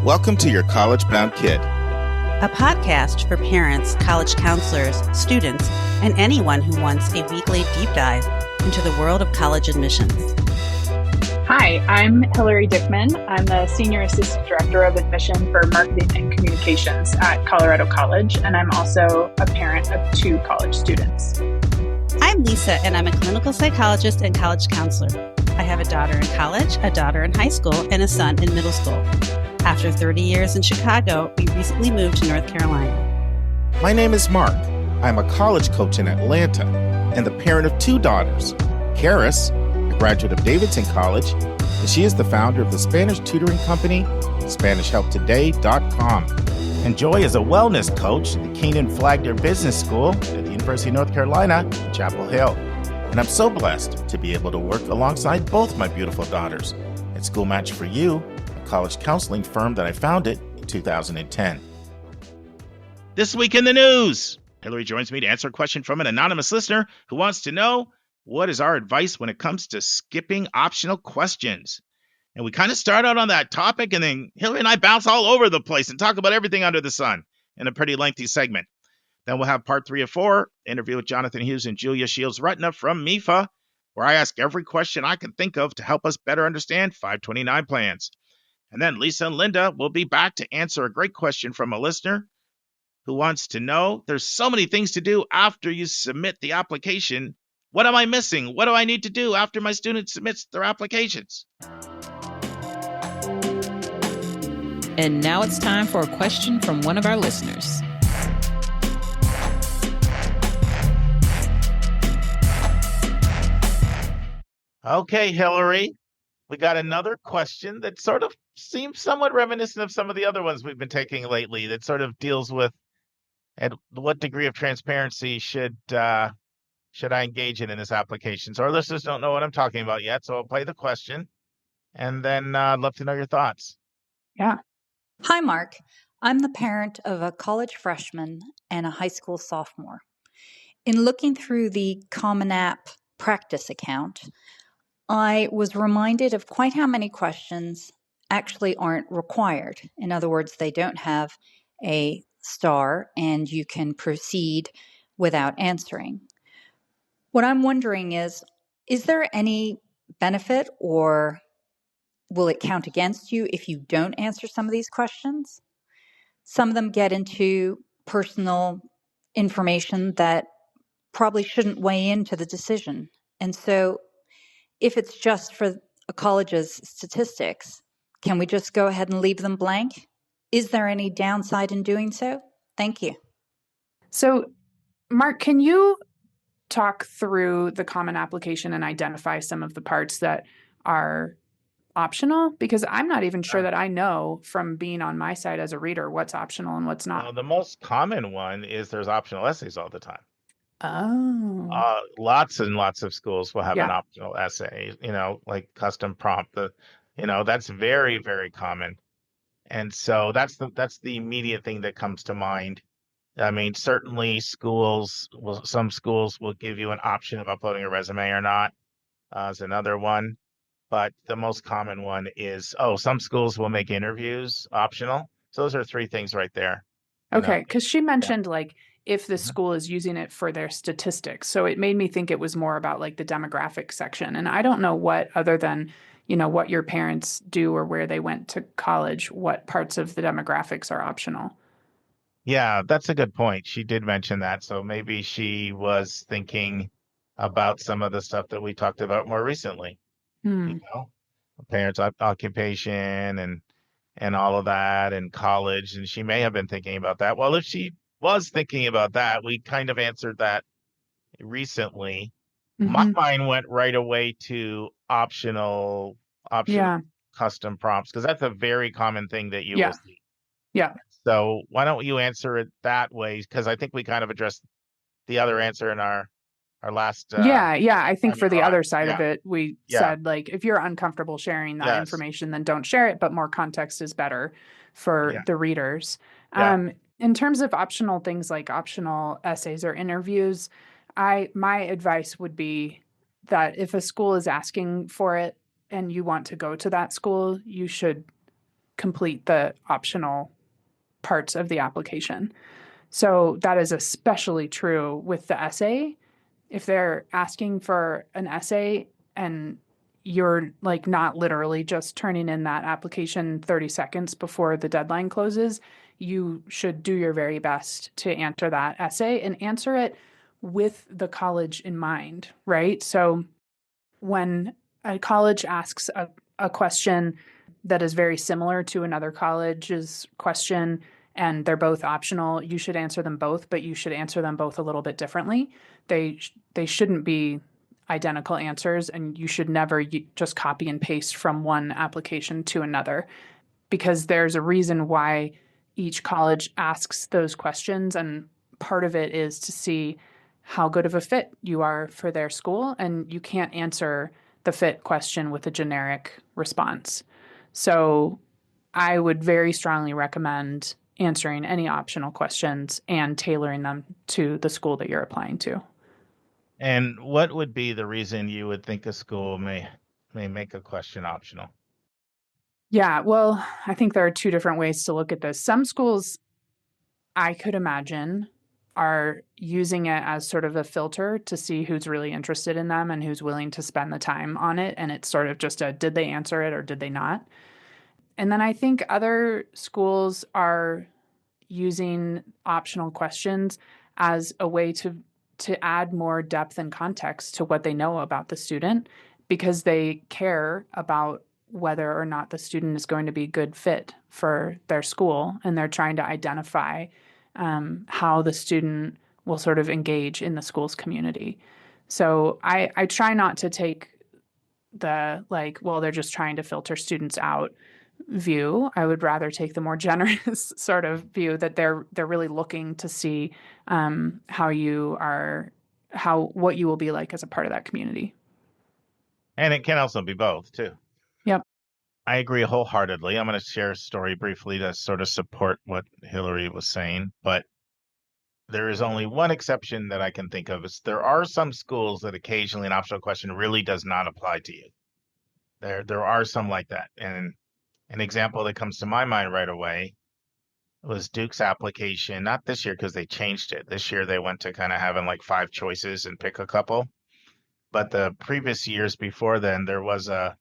Welcome to Your College Bound Kid, a podcast for parents, college counselors, students, and anyone who wants a weekly deep dive into the world of college admissions. Hi, I'm Hillary Dickman. I'm the Senior Assistant Director of Admission for Marketing and Communications at Colorado College, and I'm also a parent of 2 college students. I'm Lisa, and I'm a clinical psychologist and college counselor. I have a daughter in college, a daughter in high school, and a son in middle school. After 30 years in Chicago, we recently moved to North Carolina. My name is Mark. I'm a college coach in Atlanta and the parent of 2 daughters. Karis, a graduate of Davidson College, and she is the founder of the Spanish tutoring company, SpanishHelpToday.com. And Joy is a wellness coach at the Keenan Flagler Business School at the University of North Carolina in Chapel Hill. And I'm so blessed to be able to work alongside both my beautiful daughters at School Match for You, a college counseling firm that I founded in 2010. This week in the news, Hillary joins me to answer a question from an anonymous listener who wants to know, what is our advice when it comes to skipping optional questions? And we kind of start out on that topic, and then Hillary and I bounce all over the place and talk about everything under the sun in a pretty lengthy segment. Then we'll have part 3 of 4, interview with Jonathan Hughes and Julia Shields-Rutyna from MEFA, where I ask every question I can think of to help us better understand 529 plans. And then Lisa and Linda will be back to answer a great question from a listener who wants to know, there's so many things to do after you submit the application. What am I missing? What do I need to do after my student submits their applications? And now it's time for a question from one of our listeners. Okay, Hillary, we got another question that sort of seems somewhat reminiscent of some of the other ones we've been taking lately that sort of deals with at what degree of transparency should I engage in this application. So our listeners don't know what I'm talking about yet, so I'll play the question, and then I'd love to know your thoughts. Yeah. Hi, Mark. I'm the parent of a college freshman and a high school sophomore. In looking through the Common App practice account, I was reminded of quite how many questions actually aren't required. In other words, they don't have a star and you can proceed without answering. What I'm wondering is there any benefit, or will it count against you if you don't answer some of these questions? Some of them get into personal information that probably shouldn't weigh into the decision. And so if it's just for a college's statistics, can we just go ahead and leave them blank? Is there any downside in doing so? Thank you. So, Mark, can you talk through the common application and identify some of the parts that are optional? Because I'm not even sure that I know from being on my side as a reader what's optional and what's not. Well, the most common one is there's optional essays all the time. Oh. Lots and lots of schools will have an optional essay, like custom prompt. That's very, very common. And so that's the immediate thing that comes to mind. I mean, certainly some schools will give you an option of uploading a resume or not, as another one. But the most common one is, some schools will make interviews optional. So those are 3 things right there. Okay, because she mentioned if the school is using it for their statistics. So it made me think it was more about the demographic section. And I don't know what, other than, what your parents do or where they went to college, what parts of the demographics are optional. Yeah, that's a good point. She did mention that. So maybe she was thinking about some of the stuff that we talked about more recently. Parents' occupation and all of that, and college. And she may have been thinking about that. Well, if she was thinking about that, we kind of answered that recently. Mm-hmm. My mind went right away to optional custom prompts, because that's a very common thing that you will see. Yeah. So why don't you answer it that way? Because I think we kind of addressed the other answer in our last. I think for the other side of it, we said if you're uncomfortable sharing that information, then don't share it. But more context is better for the readers. Yeah. In terms of optional things like optional essays or interviews, my advice would be that if a school is asking for it and you want to go to that school, you should complete the optional parts of the application. So that is especially true with the essay. If they're asking for an essay and you're like not literally just turning in that application 30 seconds before the deadline closes, you should do your very best to answer that essay and answer it with the college in mind, right? So when a college asks a question that is very similar to another college's question and they're both optional, you should answer them both, but you should answer them both a little bit differently. They shouldn't be identical answers, and you should never just copy and paste from one application to another, because there's a reason why each college asks those questions, and part of it is to see how good of a fit you are for their school, and you can't answer the fit question with a generic response. So I would very strongly recommend answering any optional questions and tailoring them to the school that you're applying to. And what would be the reason you would think a school may make a question optional? Yeah, well, I think there are two different ways to look at this. Some schools, I could imagine, are using it as sort of a filter to see who's really interested in them and who's willing to spend the time on it. And it's sort of just a, did they answer it or did they not? And then I think other schools are using optional questions as a way to add more depth and context to what they know about the student, because they care about whether or not the student is going to be a good fit for their school, and they're trying to identify how the student will sort of engage in the school's community. So I try not to take the like, well, they're just trying to filter students out view. I would rather take the more generous sort of view that they're really looking to see what you will be like as a part of that community. And it can also be both too. Yep. I agree wholeheartedly. I'm going to share a story briefly to sort of support what Hillary was saying, but there is only one exception that I can think of. Is there are some schools that occasionally an optional question really does not apply to you. There are some like that. And an example that comes to my mind right away was Duke's application, not this year because they changed it. This year they went to kind of having like 5 choices and pick a couple. But the previous years before then, there was a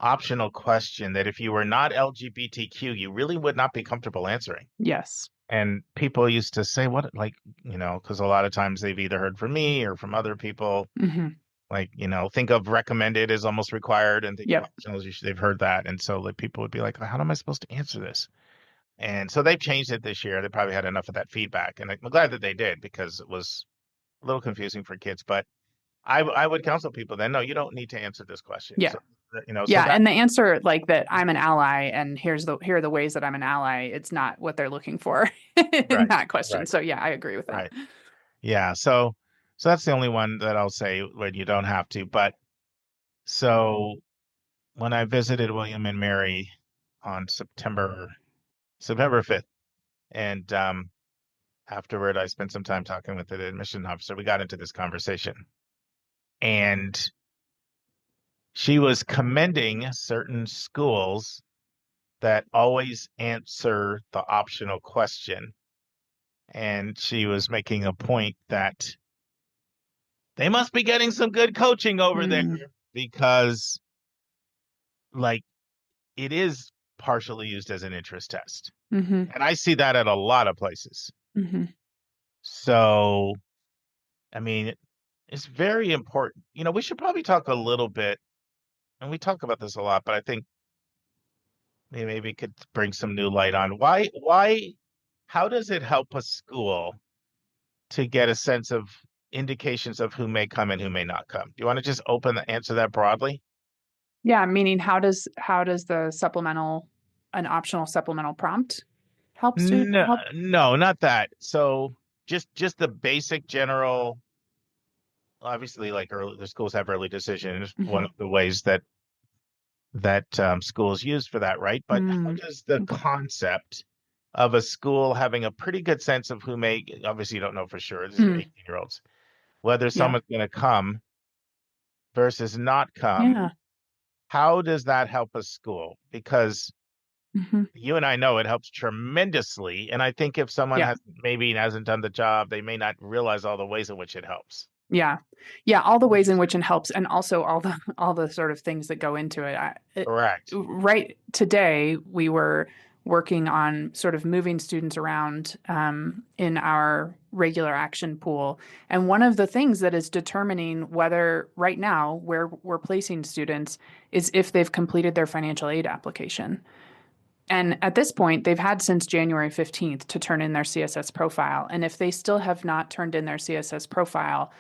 optional question that if you were not LGBTQ, you really would not be comfortable answering. Yes. And people used to say, what, like, because a lot of times they've either heard from me or from other people. Mm-hmm. Like, think of recommended as almost required, and yep. They've heard that. And so like people would be like, how am I supposed to answer this? And so they've changed it this year. They probably had enough of that feedback. And I'm glad that they did, because it was a little confusing for kids. But I would counsel people then, no, you don't need to answer this question. Yeah. So, and the answer like that, I'm an ally, and here are the ways that I'm an ally. It's not what they're looking for in that question. Right. So yeah, I agree with that. Right. Yeah. So that's the only one that I'll say when you don't have to. But so when I visited William and Mary on September 5th, and afterward I spent some time talking with the admission officer, we got into this conversation. And she was commending certain schools that always answer the optional question. And she was making a point that they must be getting some good coaching over there, because like it is partially used as an interest test. Mm-hmm. And I see that at a lot of places. Mm-hmm. So, I mean, it's very important. We should probably talk a little bit, and we talk about this a lot, but I think maybe we could bring some new light on how does it help a school to get a sense of indications of who may come and who may not come? Do you want to just answer that broadly? Yeah, meaning how does an optional supplemental prompt help students? No, not that. So just the basic general. Obviously, like the schools have early decisions. Mm-hmm. One of the ways that schools use for that, right? But how does the concept of a school having a pretty good sense of who may, obviously you don't know for sure, this is 18-year-olds, whether someone's going to come versus not come, how does that help a school? Because You and I know it helps tremendously. And I think if someone hasn't done the job, they may not realize all the ways in which it helps. Yeah. All the ways in which it helps, and also all the sort of things that go into it. Correct. Right today, we were working on sort of moving students around in our regular action pool. And one of the things that is determining whether right now where we're placing students is if they've completed their financial aid application. And at this point, they've had since January 15th to turn in their CSS profile. And if they still have not turned in their CSS profile,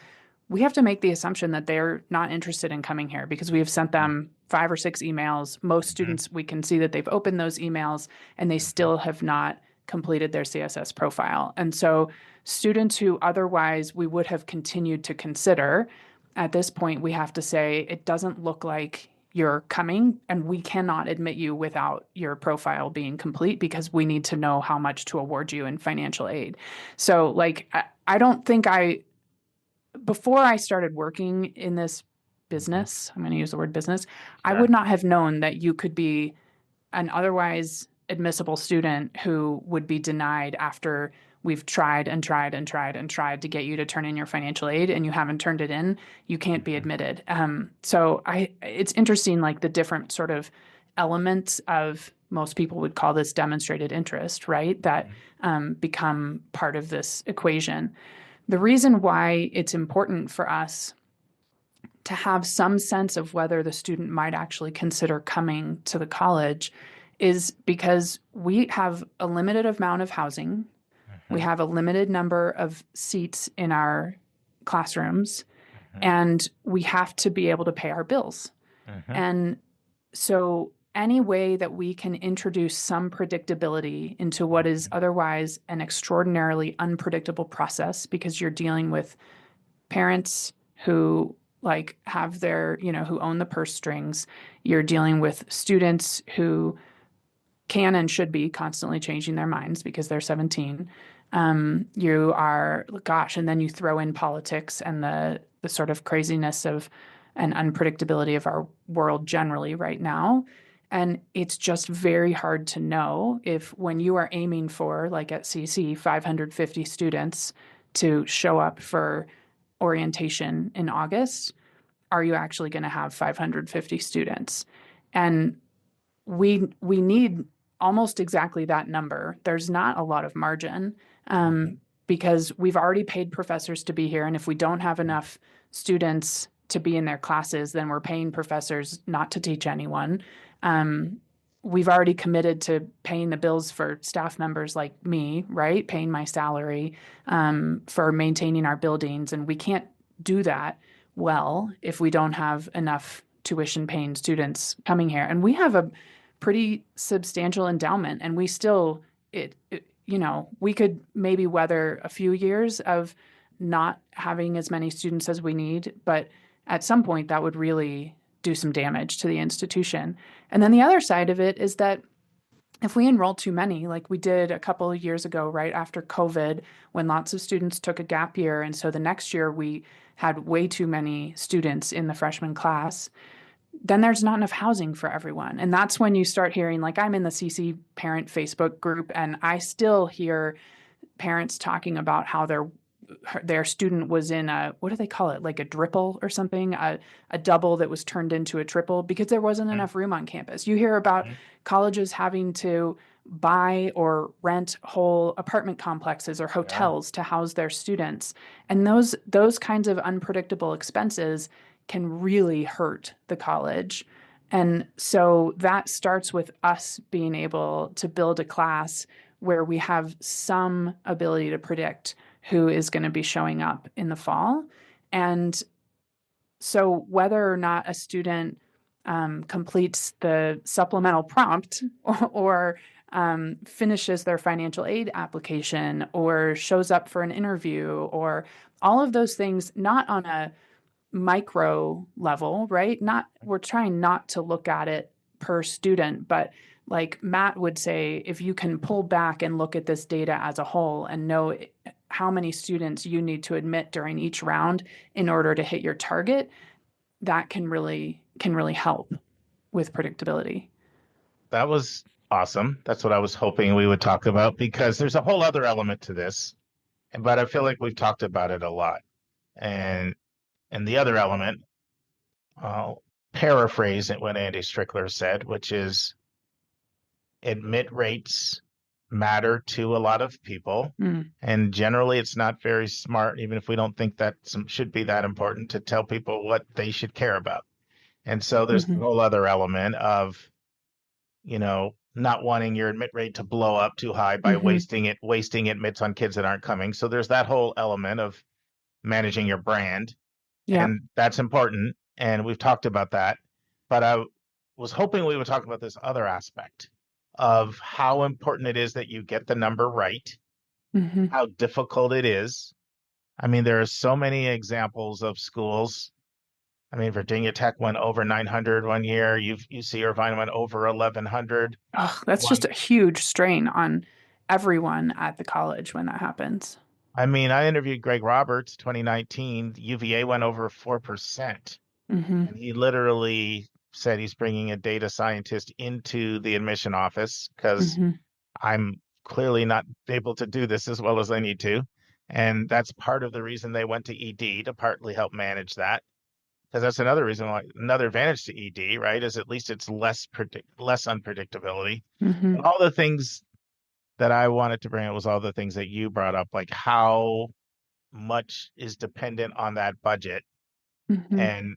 we have to make the assumption that they're not interested in coming here because we have sent them 5 or 6 emails. Most students, we can see that they've opened those emails and they still have not completed their CSS profile. And so students who otherwise we would have continued to consider, at this point, we have to say it doesn't look like you're coming and we cannot admit you without your profile being complete because we need to know how much to award you in financial aid. So like, I don't think before I started working in this business, I'm going to use the word business, I would not have known that you could be an otherwise admissible student who would be denied after we've tried and tried and tried and tried to get you to turn in your financial aid and you haven't turned it in, you can't be admitted. So it's interesting, like the different sort of elements of, most people would call this demonstrated interest, right? That become part of this equation. The reason why it's important for us to have some sense of whether the student might actually consider coming to the college is because we have a limited amount of housing. We have a limited number of seats in our classrooms, and we have to be able to pay our bills. And so any way that we can introduce some predictability into what is otherwise an extraordinarily unpredictable process, because you're dealing with parents who like have their, who own the purse strings. You're dealing with students who can and should be constantly changing their minds because they're 17. You are, and then you throw in politics and the sort of craziness of and unpredictability of our world generally right now. And it's just very hard to know if when you are aiming for, like at CC, 550 students to show up for orientation in August, are you actually going to have 550 students? And we need almost exactly that number. There's not a lot of margin because we've already paid professors to be here. And if we don't have enough students to be in their classes, then we're paying professors not to teach anyone. We've already committed to paying the bills for staff members like me, right? Paying my salary for maintaining our buildings. And we can't do that well if we don't have enough tuition-paying students coming here. And we have a pretty substantial endowment, and we still, we could maybe weather a few years of not having as many students as we need, but at some point that would really do some damage to the institution. And then the other side of it is that if we enroll too many, like we did a couple of years ago, right after COVID, when lots of students took a gap year, and so the next year we had way too many students in the freshman class, then there's not enough housing for everyone. And that's when you start hearing, like I'm in the CC parent Facebook group, and I still hear parents talking about how their student was in what do they call it? Like a dripple or something, a double that was turned into a triple because there wasn't enough room on campus. You hear about colleges having to buy or rent whole apartment complexes or hotels to house their students. And those kinds of unpredictable expenses can really hurt the college. And so that starts with us being able to build a class where we have some ability to predict who is going to be showing up in the fall. And so whether or not a student completes the supplemental prompt or finishes their financial aid application or shows up for an interview or all of those things, not on a micro level, right? We're trying not to look at it per student, but like Matt would say, if you can pull back and look at this data as a whole and know how many students you need to admit during each round in order to hit your target, that can really help with predictability. That was awesome. That's what I was hoping we would talk about, because there's a whole other element to this, but I feel like we've talked about it a lot. And the other element, I'll paraphrase it what Andy Strickler said, which is admit rates matter to a lot of people. And generally it's not very smart, even if we don't think that should be that important, to tell people what they should care about. And so there's a whole other element of, not wanting your admit rate to blow up too high by wasting admits on kids that aren't coming. So there's that whole element of managing your brand. Yeah. And that's important. And we've talked about that. But I was hoping we would talk about this other aspect of how important it is that you get the number right, how difficult it is. I mean, there are so many examples of schools. I mean, Virginia Tech went over 900 one year. UC Irvine went over 1,100. Oh, that's just a huge strain on everyone at the college when that happens. I mean, I interviewed Greg Roberts, 2019. UVA went over 4%. And he literally said he's bringing a data scientist into the admission office because I'm clearly not able to do this as well as I need to. And that's part of the reason they went to ED, to partly help manage that. Because that's another reason why, another advantage to ED, right, is at least it's less unpredictability. And all the things that I wanted to bring up was all the things that you brought up, like how much is dependent on that budget and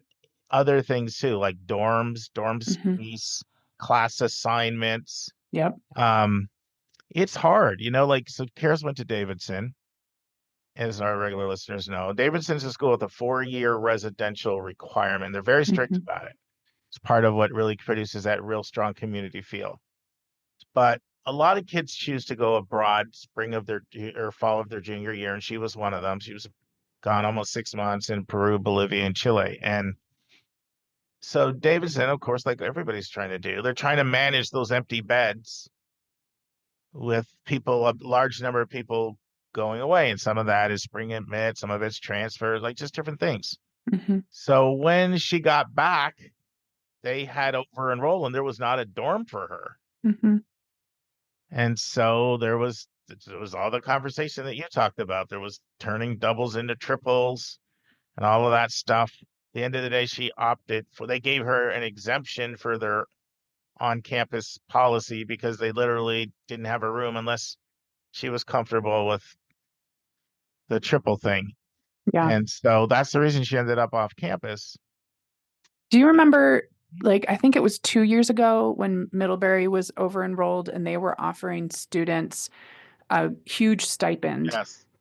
other things too, like dorm space, class assignments. Yep. It's hard, so Karis went to Davidson, as our regular listeners know. Davidson's a school with a 4-year residential requirement. They're very strict about it. It's part of what really produces that real strong community feel. But a lot of kids choose to go abroad fall of their junior year, and she was one of them. She was gone almost 6 months in Peru, Bolivia, and Chile. And so Davidson, of course, like everybody's trying to do, they're trying to manage those empty beds with a large number of people going away. And some of that is spring admit, some of it's transfers, like just different things. So when she got back, they had over enrolled and there was not a dorm for her. And so there was all the conversation that you talked about. There was turning doubles into triples and all of that stuff. At the end of the day, she they gave her an exemption for their on-campus policy because they literally didn't have a room unless she was comfortable with the triple thing. Yeah. And so that's the reason she ended up off campus. Do you remember, I think it was 2 years ago when Middlebury was over enrolled and they were offering students a huge stipend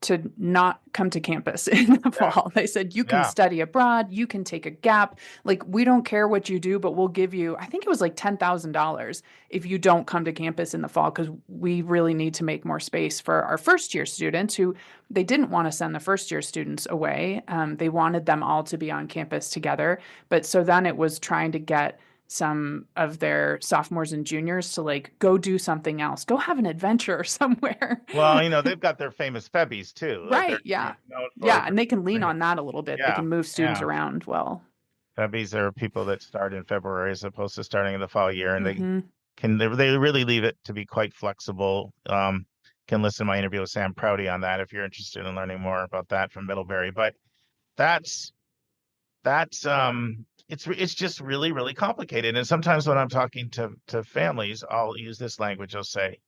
to not come to campus in the fall. They said, you can study abroad, you can take a gap. We don't care what you do, but we'll give you, I think it was $10,000 if you don't come to campus in the fall, because we really need to make more space for our first year students who they didn't want to send the first year students away. They wanted them all to be on campus together. But so then it was trying to get some of their sophomores and juniors to go do something else, go have an adventure somewhere. Well, they've got their famous Febbies too. Right. Yeah. And they can lean on that a little bit. They can move students around well. Febbies are people that start in February as opposed to starting in the fall year. And they really leave it to be quite flexible. Can listen to my interview with Sam Prouty on that if you're interested in learning more about that from Middlebury. But that's it's just really, really complicated. And sometimes when I'm talking to families, I'll use this language. I'll say,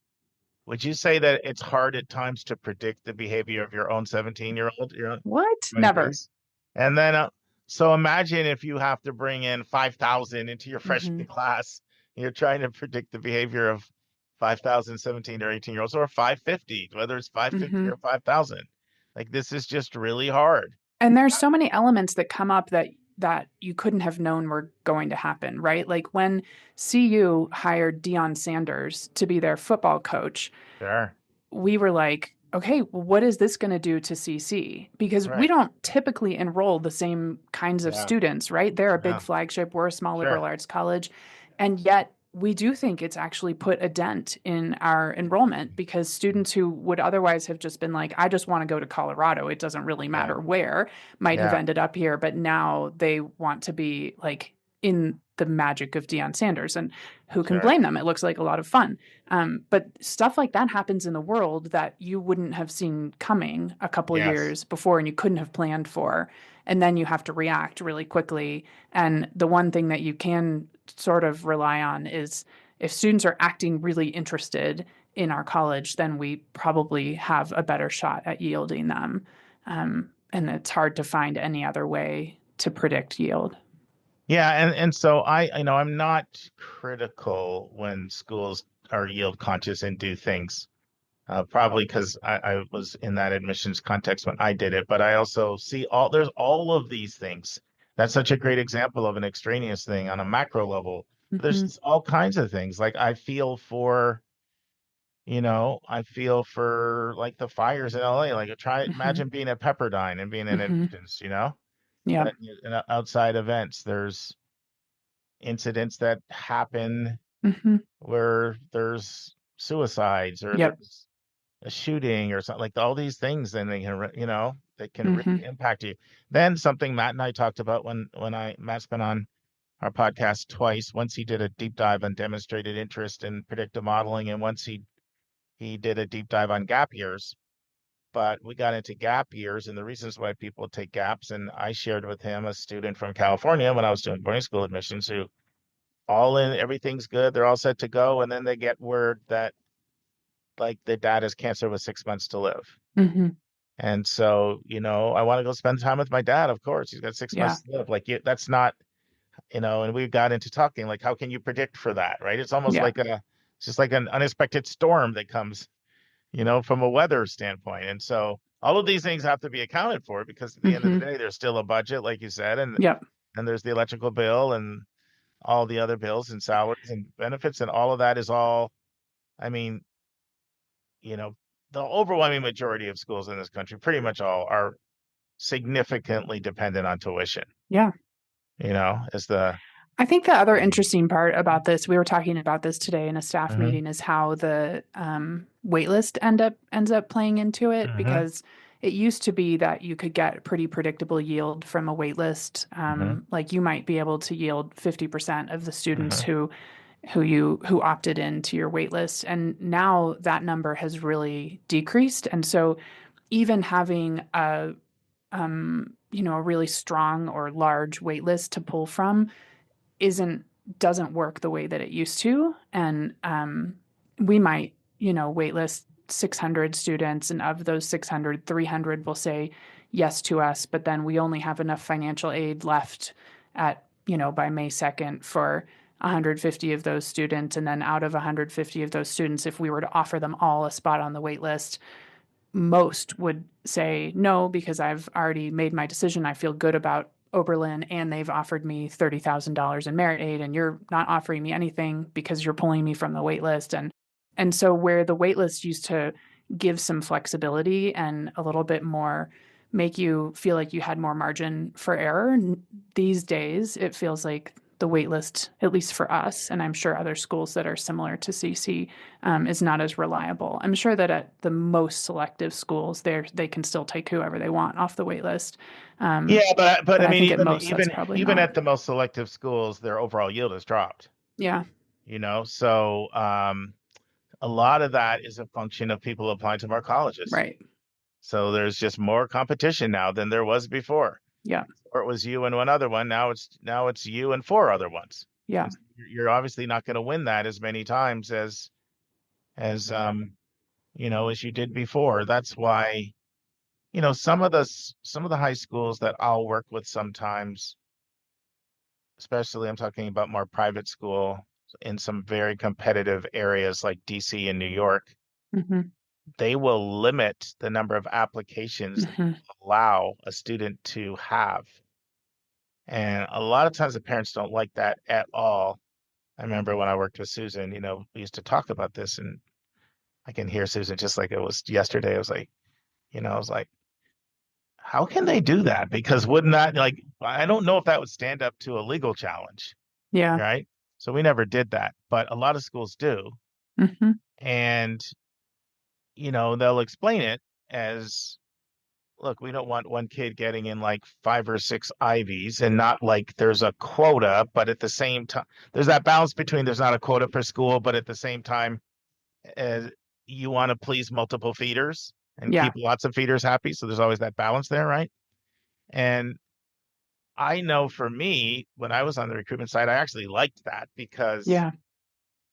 would you say that it's hard at times to predict the behavior of your own 17-year-old? What? Never. And then, so imagine if you have to bring in 5,000 into your freshman class. You're trying to predict the behavior of 5,000 17 or 18-year-olds, or 550, whether it's 550 or 5,000. This is just really hard. And there's so many elements that come up that you couldn't have known were going to happen, right? When CU hired Deion Sanders to be their football coach, we were like, okay, well, what is this going to do to CC? Because we don't typically enroll the same kinds of students, right? They're a big flagship. We're a small liberal arts college. And yet we do think it's actually put a dent in our enrollment, because students who would otherwise have just been like, I just want to go to Colorado, it doesn't really matter where, might have ended up here. But now they want to be in the magic of Deion Sanders, and who can blame them? It looks like a lot of fun. But stuff like that happens in the world that you wouldn't have seen coming a couple of years before, and you couldn't have planned for. And then you have to react really quickly. And the one thing that you can sort of rely on is if students are acting really interested in our college, then we probably have a better shot at yielding them. And it's hard to find any other way to predict yield. Yeah, and so I'm not critical when schools are yield conscious and do things, probably because I was in that admissions context when I did it, but I also see there's all of these things. That's such a great example of an extraneous thing on a macro level. Mm-hmm. There's all kinds of things. Like I feel for like the fires in LA. Like imagine being at Pepperdine and being in admissions, Yeah. And outside events, there's incidents that happen where there's suicides or there's a shooting or something, like all these things, and they can, they can really impact you. Then something Matt and I talked about when Matt's been on our podcast twice. Once he did a deep dive on demonstrated interest in predictive modeling, and once he did a deep dive on gap years. But we got into gap years and the reasons why people take gaps. And I shared with him a student from California when I was doing boarding school admissions who everything's good. They're all set to go. And then they get word that like the dad has cancer with 6 months to live. And so, I want to go spend time with my dad. Of course, he's got 6 months to live. Like that's not, and we got into talking, like, how can you predict for that? Right. It's almost it's just like an unexpected storm that comes, from a weather standpoint. And so all of these things have to be accounted for because at the end of the day, there's still a budget, like you said, and there's the electrical bill and all the other bills and salaries and benefits. And all of that is all, I mean, the overwhelming majority of schools in this country, pretty much all, are significantly dependent on tuition. Yeah. I think the other interesting part about this, we were talking about this today in a staff meeting, is how the waitlist ends up playing into it, because it used to be that you could get pretty predictable yield from a waitlist. Like you might be able to yield 50% of the students who opted into your waitlist, and now that number has really decreased. And so even having a really strong or large waitlist to pull from doesn't work the way that it used to. And we might, waitlist 600 students, and of those 600, 300 will say yes to us, but then we only have enough financial aid left at, by May 2nd for 150 of those students. And then out of 150 of those students, if we were to offer them all a spot on the waitlist, most would say no, because I've already made my decision. I feel good about Oberlin, and they've offered me $30,000 in merit aid, and you're not offering me anything because you're pulling me from the wait list. And so where the wait list used to give some flexibility and a little bit more, make you feel like you had more margin for error, these days it feels like the wait list, at least for us, and I'm sure other schools that are similar to CC, is not as reliable. I'm sure that at the most selective schools, they can still take whoever they want off the wait list. But I mean, even at the most selective schools, their overall yield has dropped. Yeah. So a lot of that is a function of people applying to more colleges. Right. So there's just more competition now than there was before. Yeah. Or it was you and one other one. Now it's you and 4 other ones. Yeah. You're obviously not going to win that as many times as you did before. That's why, some of the high schools that I'll work with sometimes, especially I'm talking about more private school in some very competitive areas like DC and New York, they will limit the number of applications that allow a student to have. And a lot of times the parents don't like that at all. I remember when I worked with Susan, we used to talk about this, and I can hear Susan just like it was yesterday. I was like, how can they do that? Because wouldn't that, I don't know if that would stand up to a legal challenge. Yeah. Right. So we never did that, but a lot of schools do. And, they'll explain it as, look, we don't want one kid getting in like 5 or 6 Ivies, and not like there's a quota, but at the same time, there's that balance between there's not a quota per school, but at the same time, you want to please multiple feeders and keep lots of feeders happy. So there's always that balance there, right? And I know for me, when I was on the recruitment side, I actually liked that because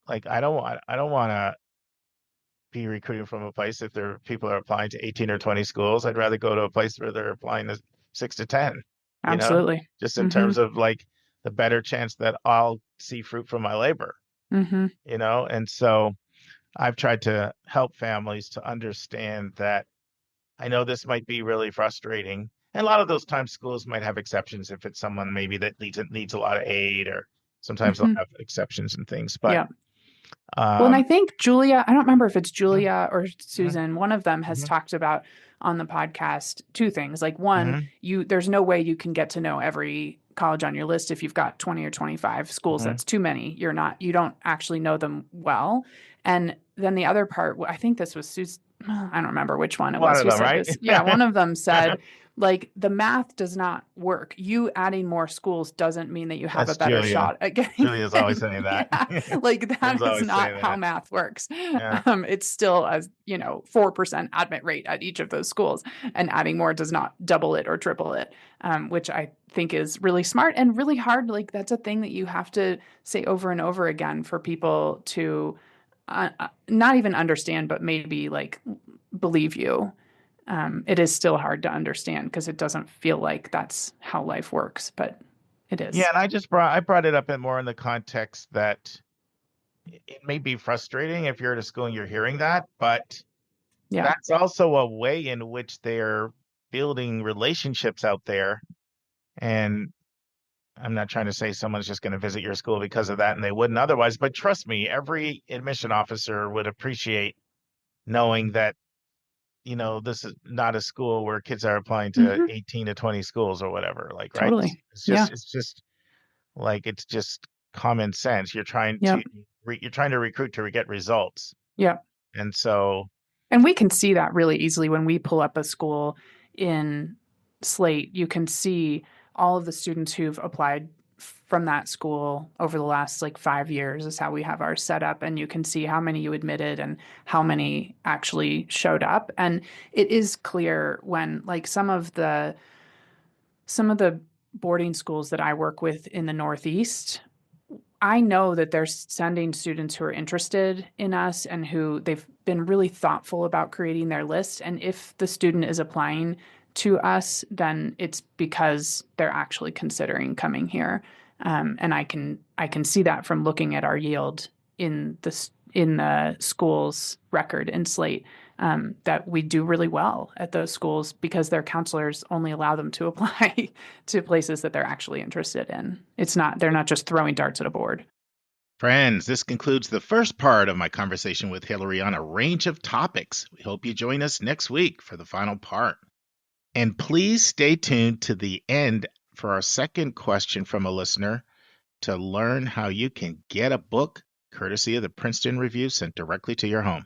like I don't want to be recruiting from a place if people are applying to 18 or 20 schools. I'd rather go to a place where they're applying to 6 to 10. Absolutely. Just in terms of like the better chance that I'll see fruit from my labor. And so I've tried to help families to understand that I know this might be really frustrating. And a lot of those times schools might have exceptions if it's someone maybe that needs a lot of aid, or sometimes they'll have exceptions and things. But well, and I think Julia, I don't remember if it's Julia or Susan, one of them has talked about on the podcast 2 things. Like one, there's no way you can get to know every college on your list if you've got 20 or 25 schools. That's too many. You don't actually know them well. And then the other part, I think this was Susan, I don't remember which one it was. One of them, right? Yeah, one of them said, like, the math does not work. You adding more schools doesn't mean that you have a better shot at getting. Julia's always saying that. Like, that is not how math works. It's still a 4% admit rate at each of those schools, and adding more does not double it or triple it, which I think is really smart and really hard. Like, that's a thing that you have to say over and over again for people to not even understand, but maybe like believe you. It is still hard to understand because it doesn't feel like that's how life works, but it is. Yeah, and I brought it up more in the context that it may be frustrating if you're at a school and you're hearing that, but that's also a way in which they're building relationships out there. And I'm not trying to say someone's just going to visit your school because of that and they wouldn't otherwise, but trust me, every admission officer would appreciate knowing that, this is not a school where kids are applying to 18 to 20 schools or whatever, like, right? Totally. It's just like, it's just common sense. You're trying to recruit to get results. Yeah. And so. And we can see that really easily when we pull up a school in Slate. You can see all of the students who've applied from that school over the last 5 years is how we have ours set up. And you can see how many you admitted and how many actually showed up. And it is clear when some of the boarding schools that I work with in the Northeast, I know that they're sending students who are interested in us and who they've been really thoughtful about creating their list. And if the student is applying to us, then it's because they're actually considering coming here. And I can see that from looking at our yield in the school's record in Slate, that we do really well at those schools because their counselors only allow them to apply to places that they're actually interested in. They're not just throwing darts at a board. Friends, this concludes the first part of my conversation with Hillary on a range of topics. We hope you join us next week for the final part. And please stay tuned to the end for our second question from a listener to learn how you can get a book courtesy of the Princeton Review sent directly to your home.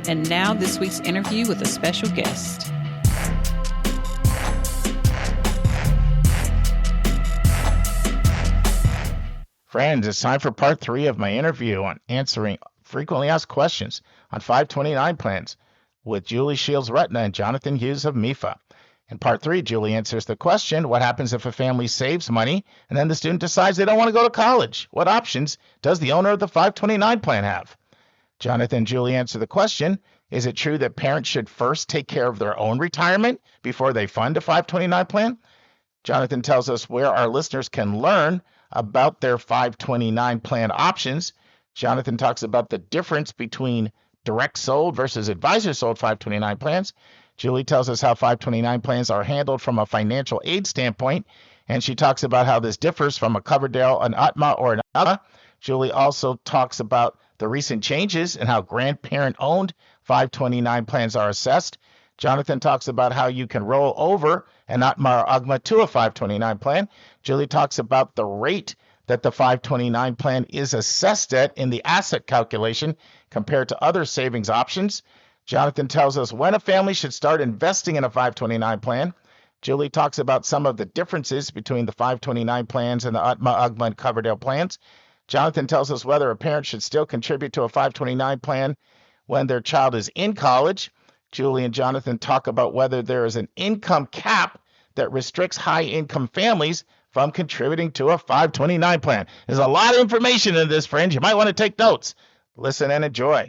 And now this week's interview with a special guest. Friends, it's time for part 3 of my interview on answering frequently asked questions on 529 plans with Julie Shields-Rutyna and Jonathan Hughes of MEFA. In part 3, Julie answers the question, what happens if a family saves money and then the student decides they don't want to go to college? What options does the owner of the 529 plan have? Jonathan and Julie answer the question, is it true that parents should first take care of their own retirement before they fund a 529 plan? Jonathan tells us where our listeners can learn about their 529 plan options. Jonathan talks about the difference between direct sold versus advisor sold 529 plans. Julie tells us how 529 plans are handled from a financial aid standpoint, and she talks about how this differs from a Coverdell, an UTMA, or an UTMA. Julie also talks about the recent changes and how grandparent-owned 529 plans are assessed. Jonathan talks about how you can roll over an UTMA or UGMA to a 529 plan. Julie talks about the rate that the 529 plan is assessed at in the asset calculation compared to other savings options. Jonathan tells us when a family should start investing in a 529 plan. Julie talks about some of the differences between the 529 plans and the UTMA, UGMA, and Coverdale plans. Jonathan tells us whether a parent should still contribute to a 529 plan when their child is in college. Julie and Jonathan talk about whether there is an income cap that restricts high-income families from contributing to a 529 plan. There's a lot of information in this, friends. You might want to take notes. Listen and enjoy.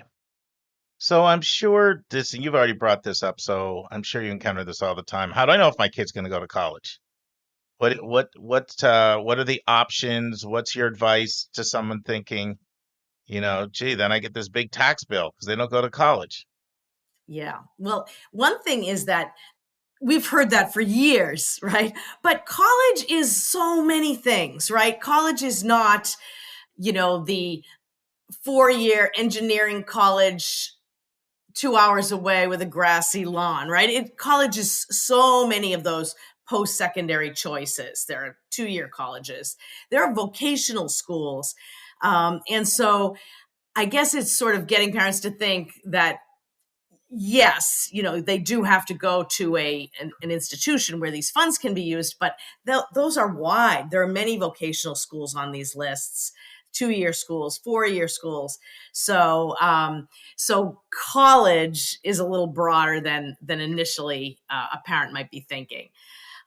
So I'm sure this, and you've already brought this up, so I'm sure you encounter this all the time. How do I know if my kid's going to go to college? What are the options? What's your advice to someone thinking, gee, then I get this big tax bill because they don't go to college? Yeah. Well, one thing is that we've heard that for years, right? But college is so many things, right? College is not, the 4-year engineering college 2 hours away with a grassy lawn, right? College is so many of those post-secondary choices. There are 2-year colleges. There are vocational schools. And so I guess it's sort of getting parents to think that, yes, they do have to go to an institution where these funds can be used, but those are wide. There are many vocational schools on these lists, 2-year schools, 4-year schools. So college is a little broader than initially a parent might be thinking.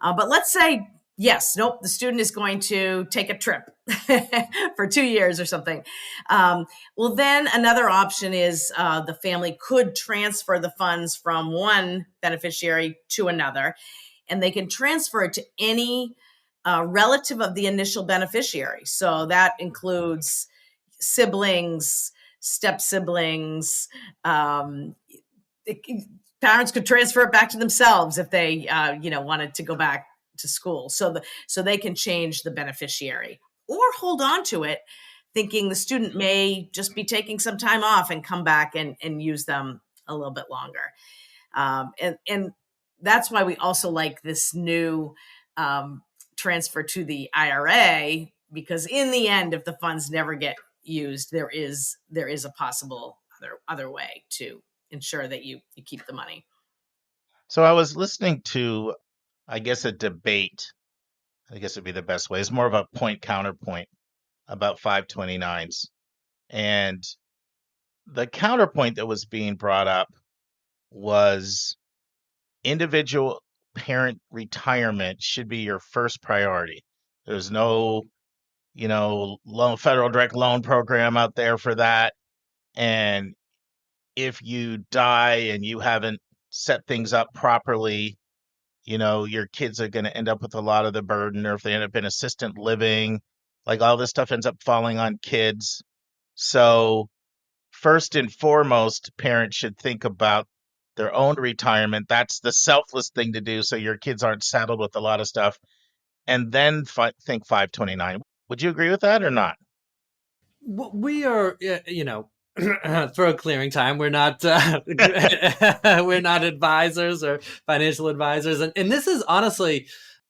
But let's say, yes, nope, the student is going to take a trip for 2 years or something. Well, then another option is the family could transfer the funds from one beneficiary to another, and they can transfer it to any relative of the initial beneficiary. So that includes siblings, step-siblings. Parents could transfer it back to themselves if they, wanted to go back to school. So they can change the beneficiary or hold on to it, thinking the student may just be taking some time off and come back and use them a little bit longer. And that's why we also like this new transfer to the IRA, because in the end, if the funds never get used, there is a possible other way to ensure that you keep the money. So I was listening to, I guess, a debate. I guess it'd be the best way. It's more of a point-counterpoint about 529s. And the counterpoint that was being brought up was individual parent retirement should be your first priority. There's no, federal direct loan program out there for that. And if you die and you haven't set things up properly, your kids are going to end up with a lot of the burden, or if they end up in assisted living, like all this stuff ends up falling on kids. So first and foremost, parents should think about their own retirement. That's the selfless thing to do, so your kids aren't saddled with a lot of stuff. And then think 529. Would you agree with that or not? We are, throat clearing time. We're not we're not advisors or financial advisors, and this is honestly,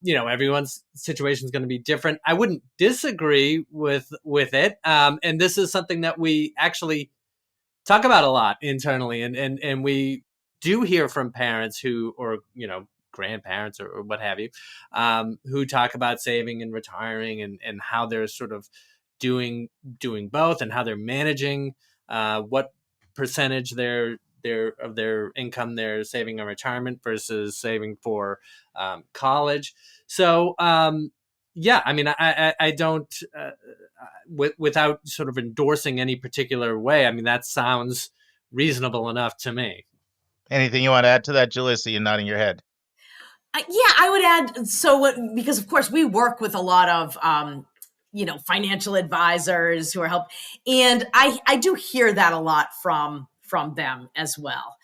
everyone's situation is going to be different. I wouldn't disagree with it, and this is something that we actually talk about a lot internally, and we do hear from parents who, or grandparents or what have you, who talk about saving and retiring, and how they're sort of doing both, and how they're managing what percentage of their income they're saving in retirement versus saving for college. So I don't without sort of endorsing any particular way. I mean, that sounds reasonable enough to me. Anything you want to add to that, Julie? So you're nodding your head. I would add, because of course we work with a lot of financial advisors who are helping, and I do hear that a lot from them as well.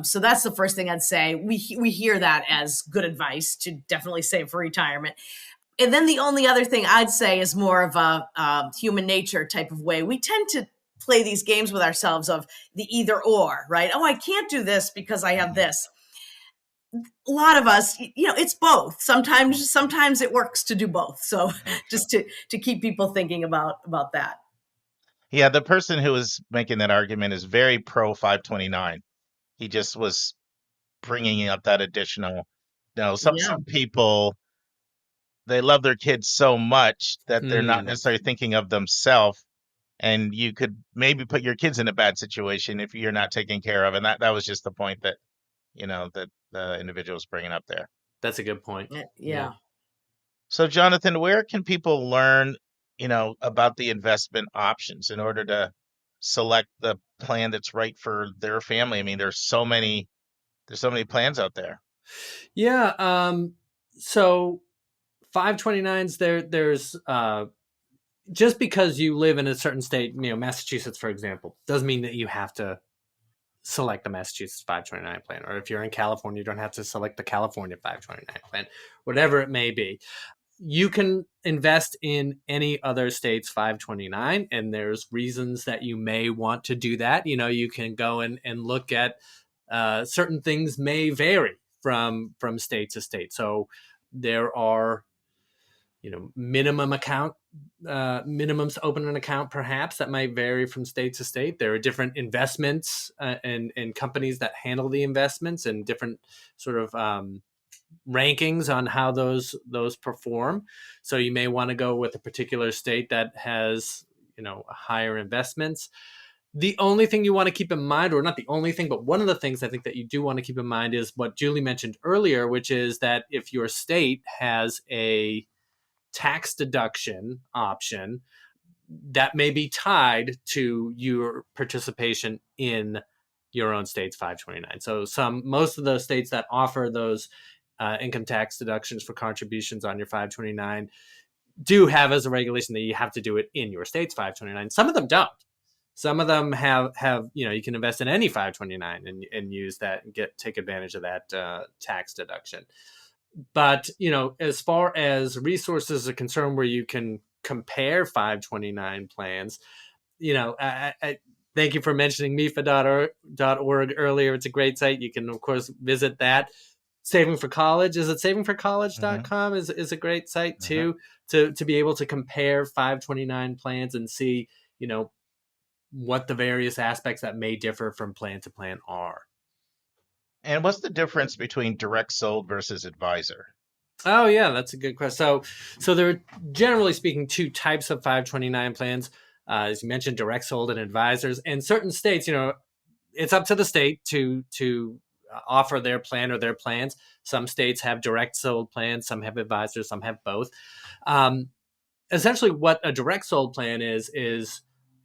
So that's the first thing I'd say. We hear that as good advice to definitely save for retirement. And then the only other thing I'd say is more of a human nature type of way. We tend to play these games with ourselves of the either or, right? Oh, I can't do this because I have this. A lot of us, it's both. Sometimes it works to do both. So just to keep people thinking about that. Yeah, the person who was making that argument is very pro 529. He just was bringing up that additional, some people, they love their kids so much that they're not necessarily thinking of themselves. And you could maybe put your kids in a bad situation if you're not taken care of. And that was just the point that, that the individual was bringing up there. That's a good point. Yeah. So, Jonathan, where can people learn, about the investment options in order to select the plan that's right for their family? I mean, there's so many plans out there. Yeah. So 529s, there's just because you live in a certain state, Massachusetts, for example, doesn't mean that you have to select the Massachusetts 529 plan. Or if you're in California, you don't have to select the California 529 plan, whatever it may be. You can invest in any other state's 529, and there's reasons that you may want to do that. You can go and look at certain things may vary from state to state. So there are, minimums to open an account, perhaps, that might vary from state to state. There are different investments and companies that handle the investments, and different sort of rankings on how those perform. So you may want to go with a particular state that has, higher investments. The only thing you want to keep in mind, or not the only thing, but one of the things I think that you do want to keep in mind is what Julie mentioned earlier, which is that if your state has a tax deduction option, that may be tied to your participation in your own state's 529. So most of the states that offer those income tax deductions for contributions on your 529 do have as a regulation that you have to do it in your state's 529. Some of them don't. Some of them have you can invest in any 529 and use that and take advantage of that tax deduction. But, as far as resources are concerned where you can compare 529 plans, I thank you for mentioning MEFA.org earlier. It's a great site. You can, of course, visit that. Saving for College, is it savingforcollege.com is a great site too, to be able to compare 529 plans and see, what the various aspects that may differ from plan to plan are. And what's the difference between direct sold versus advisor? Oh, yeah, that's a good question. So there are, generally speaking, two types of 529 plans. As you mentioned, direct sold and advisors. And certain states, it's up to the state to offer their plan or their plans. Some states have direct sold plans, some have advisors, some have both. Essentially, what a direct sold plan is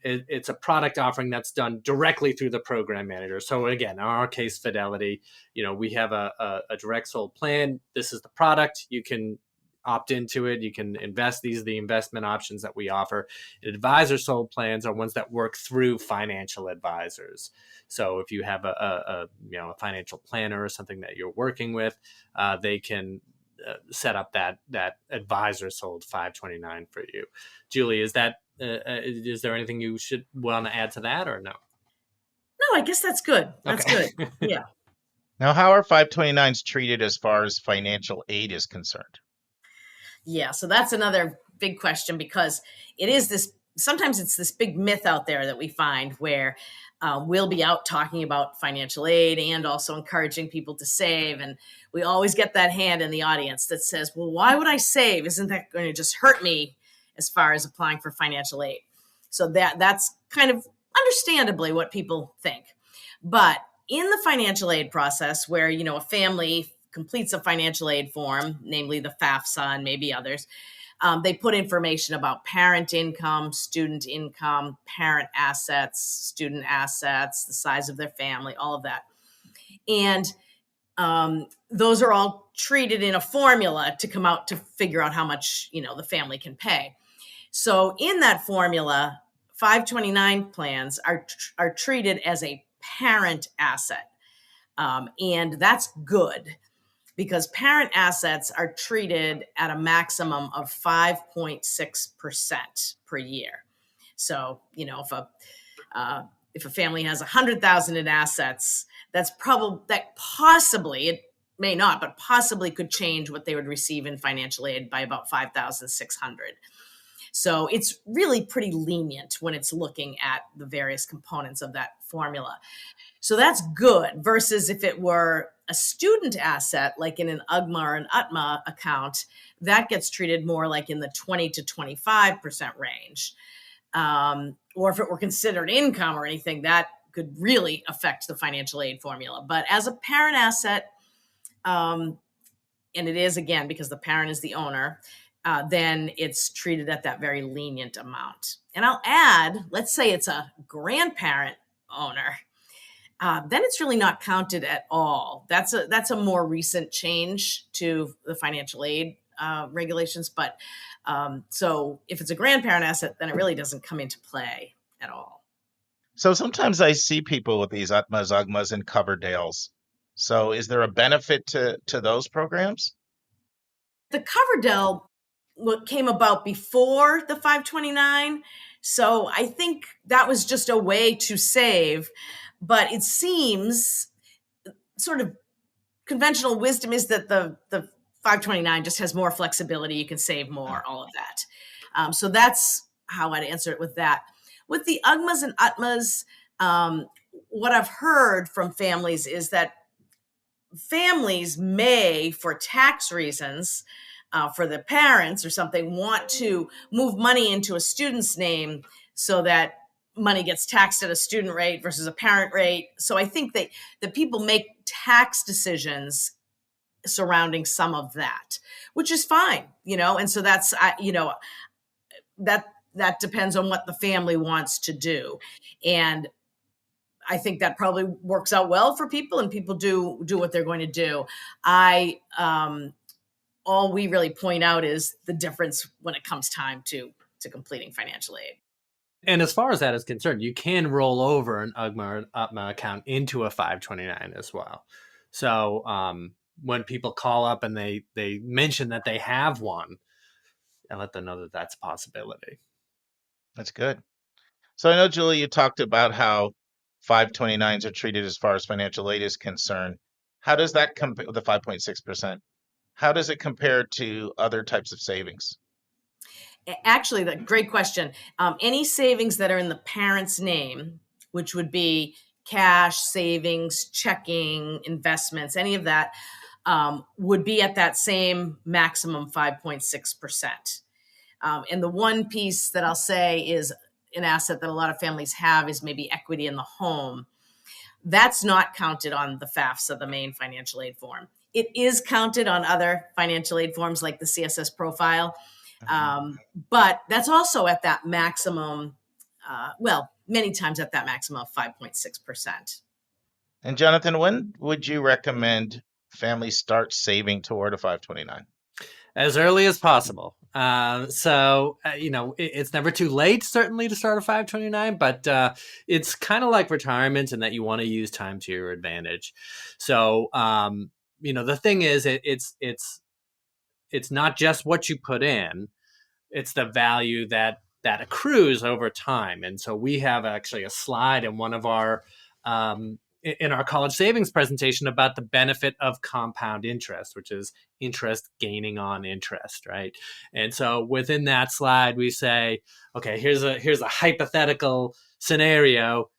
it's a product offering that's done directly through the program manager. So again, in our case, Fidelity, we have a direct sold plan. This is the product. You can opt into it. You can invest. These are the investment options that we offer. Advisor sold plans are ones that work through financial advisors. So if you have a financial planner or something that you're working with, they can set up that advisor sold 529 for you. Julie, is there anything you should want to add to that, or no? No, I guess that's good. That's good. Yeah. Now, how are 529s treated as far as financial aid is concerned? Yeah, so that's another big question, because sometimes it's this big myth out there that we find where we'll be out talking about financial aid and also encouraging people to save. And we always get that hand in the audience that says, well, why would I save? Isn't that going to just hurt me as far as applying for financial aid? So that's kind of understandably what people think. But in the financial aid process, where, a family completes a financial aid form, namely the FAFSA and maybe others, they put information about parent income, student income, parent assets, student assets, the size of their family, all of that. And those are all treated in a formula to come out to figure out how much, the family can pay. So in that formula, 529 plans are treated as a parent asset. And that's good, because parent assets are treated at a maximum of 5.6% per year. So, if a family has 100,000 in assets, that possibly, it may not, but possibly could change what they would receive in financial aid by about 5,600. So it's really pretty lenient when it's looking at the various components of that formula. So that's good, versus if it were a student asset, like in an UGMA or an UTMA account, that gets treated more like in the 20 to 25% range. Or if it were considered income or anything, that could really affect the financial aid formula. But as a parent asset, and it is, again, because the parent is the owner, then it's treated at that very lenient amount. And I'll add, let's say it's a grandparent owner, then it's really not counted at all. That's a more recent change to the financial aid regulations. But so if it's a grandparent asset, then it really doesn't come into play at all. So sometimes I see people with these UTMAs, UGMAs, and Coverdales. So is there a benefit to those programs? The Coverdale came about before the 529. So I think that was just a way to save. But it seems sort of conventional wisdom is that the 529 just has more flexibility. You can save more, all of that. So that's how I'd answer it with that. With the UGMAs and UTMAs, what I've heard from families is that families may, for tax reasons, for the parents or something, want to move money into a student's name so that money gets taxed at a student rate versus a parent rate. So I think that people make tax decisions surrounding some of that, which is fine, and so that's, that depends on what the family wants to do. And I think that probably works out well for people, and people do what they're going to do. All we really point out is the difference when it comes time to completing financial aid. And as far as that is concerned, you can roll over an UGMA or an UTMA account into a 529 as well. So when people call up and they mention that they have one, I let them know that that's a possibility. That's good. So I know, Julie, you talked about how 529s are treated as far as financial aid is concerned. How does that compare with the 5.6%? How does it compare to other types of savings? Actually, great question. Any savings that are in the parent's name, which would be cash, savings, checking, investments, any of that, would be at that same maximum 5.6%. And the one piece that I'll say is an asset that a lot of families have is maybe equity in the home. That's not counted on the FAFSA, the main financial aid form. It is counted on other financial aid forms like the CSS profile. But that's also at that maximum, many times at that maximum of 5.6%. And Jonathan, when would you recommend families start saving toward a 529? As early as possible. It's never too late, certainly, to start a 529, but it's kind of like retirement in that you want to use time to your advantage. So, the thing is, it's not just what you put in, it's the value that accrues over time. And so we have actually a slide in one of our in our college savings presentation about the benefit of compound interest, which is interest gaining on interest, right? And so within that slide, we say, okay, here's a hypothetical scenario.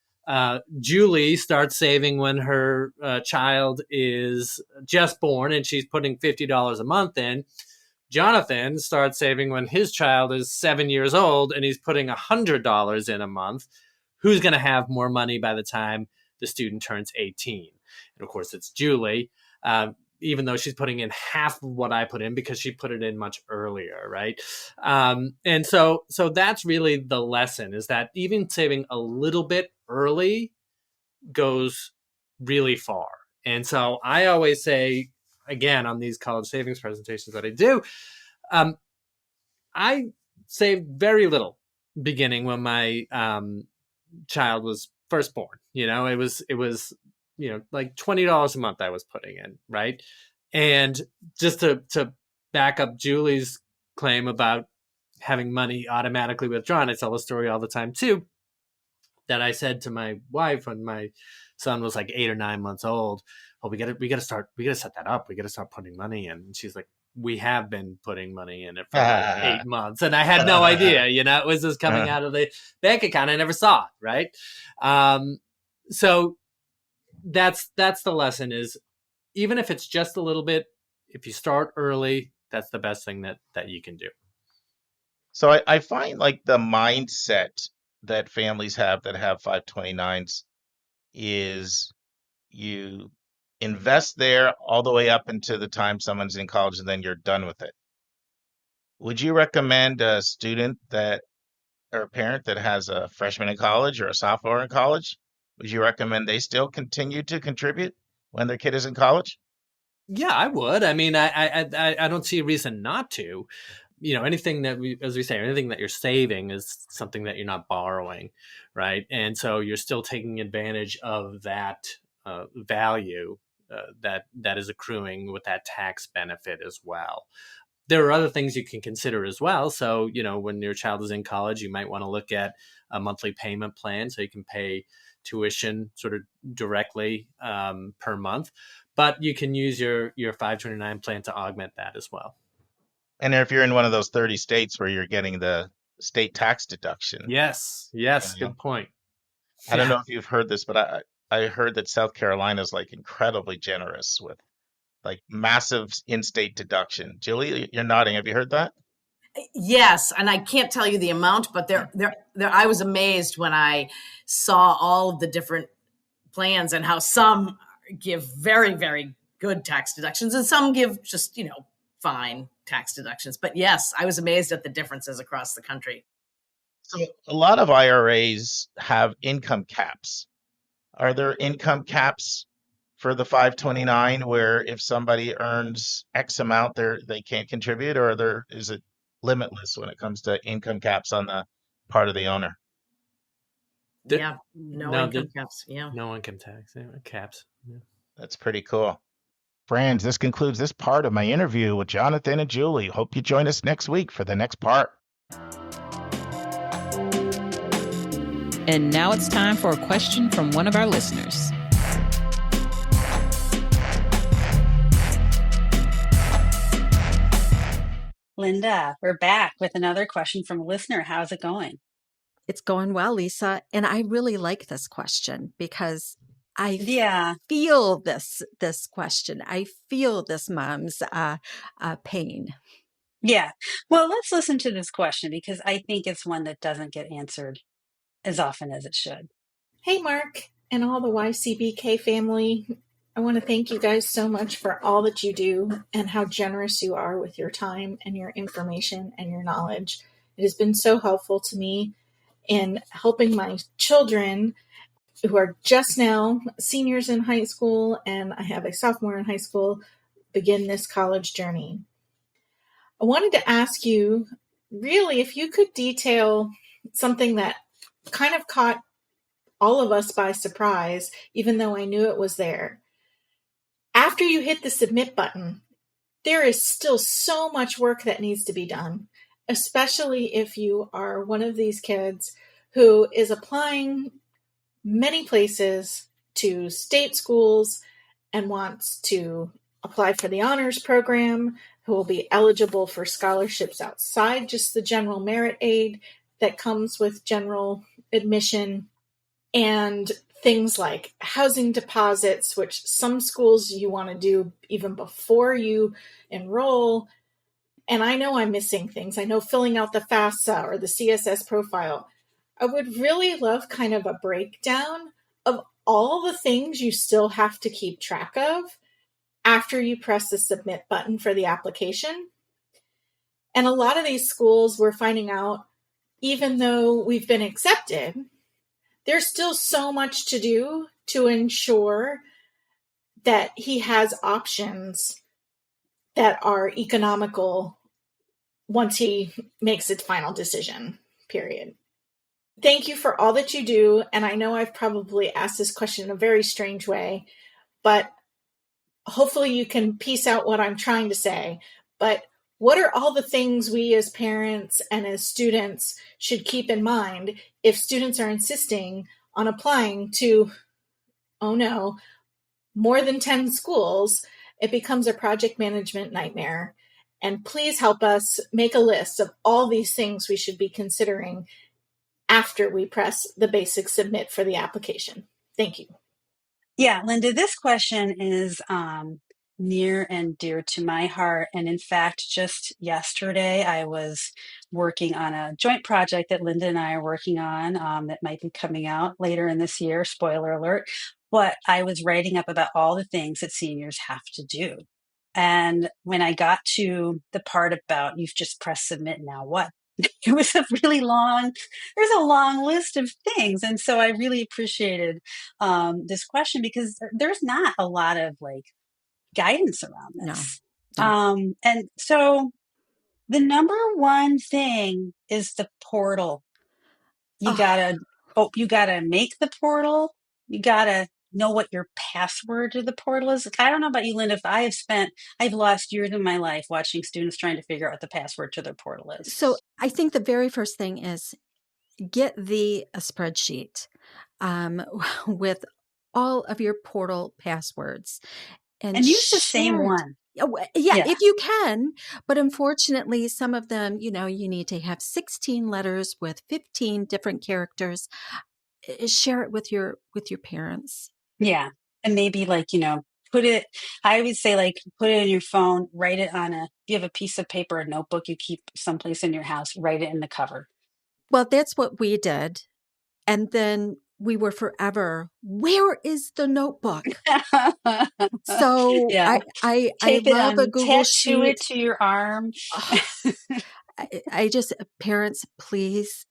Julie starts saving when her child is just born and she's putting $50 a month in. Jonathan starts saving when his child is 7 years old and he's putting $100 in a month. Who's going to have more money by the time the student turns 18? And of course, it's Julie, even though she's putting in half of what I put in because she put it in much earlier, right? And so that's really the lesson, is that even saving a little bit early goes really far. And so I always say, again, on these college savings presentations that I do, I saved very little beginning when my child was first born. It was like $20 a month I was putting in, right? And just to back up Julie's claim about having money automatically withdrawn, I tell the story all the time too, that I said to my wife when my son was like 8 or 9 months old, "Oh, we gotta set that up. We gotta start putting money in." And she's like, we have been putting money in it for like 8 months, and I had no idea, it was just coming out of the bank account. I never saw it, right? So that's the lesson is, even if it's just a little bit, if you start early, that's the best thing that you can do. So I find like the mindset that families have that have 529s is you invest there all the way up into the time someone's in college, and then you're done with it. Would you recommend a student that, or a parent that has a freshman in college or a sophomore in college, would you recommend they still continue to contribute when their kid is in college? Yeah, I would. I mean, I don't see a reason not to. Anything that anything that you're saving is something that you're not borrowing, right? And so you're still taking advantage of that value that is accruing with that tax benefit as well. There are other things you can consider as well. So, when your child is in college, you might want to look at a monthly payment plan so you can pay tuition sort of directly per month. But you can use your 529 plan to augment that as well. And if you're in one of those 30 states where you're getting the state tax deduction. Yes, good point. I don't know if you've heard this, but I heard that South Carolina is like incredibly generous with like massive in-state deduction. Julie, you're nodding. Have you heard that? Yes, and I can't tell you the amount, but there I was amazed when I saw all of the different plans and how some give very, very good tax deductions and some give just, fine tax deductions. But yes, I was amazed at the differences across the country. So a lot of IRAs have income caps. Are there income caps for the 529 where if somebody earns X amount, they can't contribute, or is it limitless when it comes to income caps on the part of the owner? No income caps. Yeah. No income tax caps. Yeah. That's pretty cool. Friends, this concludes this part of my interview with Jonathan and Julie. Hope you join us next week for the next part. And now it's time for a question from one of our listeners. Linda, we're back with another question from a listener. How's it going? It's going well, Lisa. And I really like this question because I feel this question. I feel this mom's pain. Yeah. Well, let's listen to this question because I think it's one that doesn't get answered as often as it should. Hey, Mark and all the YCBK family. I want to thank you guys so much for all that you do and how generous you are with your time and your information and your knowledge. It has been so helpful to me in helping my children who are just now seniors in high school, and I have a sophomore in high school, begin this college journey. I wanted to ask you, really, if you could detail something that kind of caught all of us by surprise, even though I knew it was there. After you hit the submit button, there is still so much work that needs to be done, especially if you are one of these kids who is applying many places to state schools and wants to apply for the honors program, who will be eligible for scholarships outside just the general merit aid that comes with general admission, and things like housing deposits, which some schools you want to do even before you enroll. And I know I'm missing things. I know filling out the FAFSA or the CSS profile. I would really love kind of a breakdown of all the things you still have to keep track of after you press the submit button for the application. And a lot of these schools, we're finding out, even though we've been accepted, there's still so much to do to ensure that he has options that are economical once he makes its final decision, period. Thank you for all that you do. And I know I've probably asked this question in a very strange way, but hopefully you can piece out what I'm trying to say. But what are all the things we as parents and as students should keep in mind if students are insisting on applying to, more than 10 schools? It becomes a project management nightmare. And please help us make a list of all these things we should be considering after we press the basic submit for the application. Thank you. Yeah, Linda, this question is near and dear to my heart. And in fact, just yesterday, I was working on a joint project that Linda and I are working on that might be coming out later in this year, spoiler alert. But I was writing up about all the things that seniors have to do. And when I got to the part about you've just pressed submit, now what? It was a really long, there's a long list of things. And so I really appreciated this question because there's not a lot of like guidance around this. No. And so the number one thing is the portal. You gotta make the portal. You gotta know what your password to the portal is. I don't know about you, Linda. I've lost years of my life watching students trying to figure out what the password to their portal is. So I think the very first thing is get a spreadsheet with all of your portal passwords and use the same one. Yeah, if you can. But unfortunately, some of them, you need to have 16 letters with 15 different characters. Share it with your parents. Yeah. And maybe I always say put it in your phone, write it if you have a piece of paper, a notebook you keep someplace in your house, write it in the cover. Well, that's what we did. And then we were forever, where is the notebook? So yeah. I love a Google Sheet. Tattoo it to your arm. I just, parents, please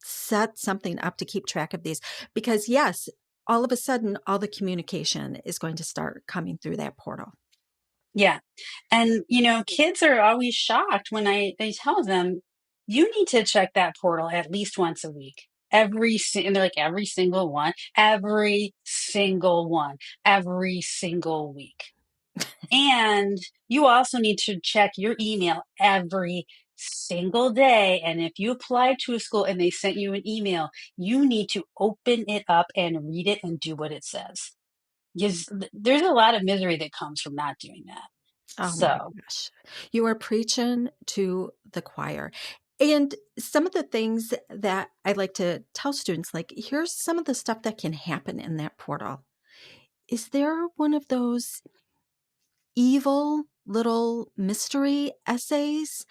set something up to keep track of these, because yes, all of a sudden, all the communication is going to start coming through that portal. Yeah. And, kids are always shocked when I tell them, you need to check that portal at least once a week. And they're like, every single one, every single week. And you also need to check your email every single day. And if you apply to a school and they sent you an email, you need to open it up and read it and do what it says. Because there's a lot of misery that comes from not doing that. Oh my gosh. You are preaching to the choir. And some of the things that I like to tell students, like, here's some of the stuff that can happen in that portal. Is there one of those evil little mystery essays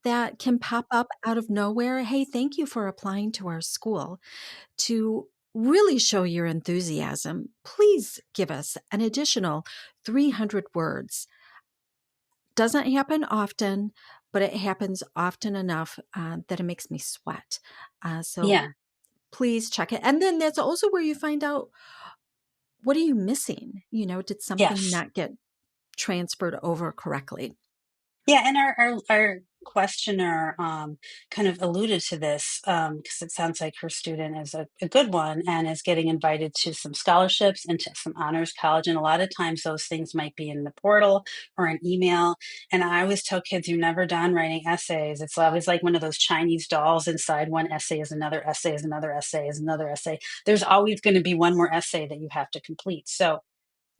that can pop up out of nowhere? Hey, thank you for applying to our school. To really show your enthusiasm, please give us an additional 300 words. Doesn't happen often, but it happens often enough that it makes me sweat. Please check it. And then that's also where you find out, what are you missing? Did something not get transferred over correctly? Yeah, and our questioner kind of alluded to this because it sounds like her student is a good one and is getting invited to some scholarships and to some honors college. And a lot of times those things might be in the portal or an email. And I always tell kids, you're never done writing essays. It's always like one of those Chinese dolls. Inside one essay is another essay, is another essay, is another essay. There's always going to be one more essay that you have to complete. So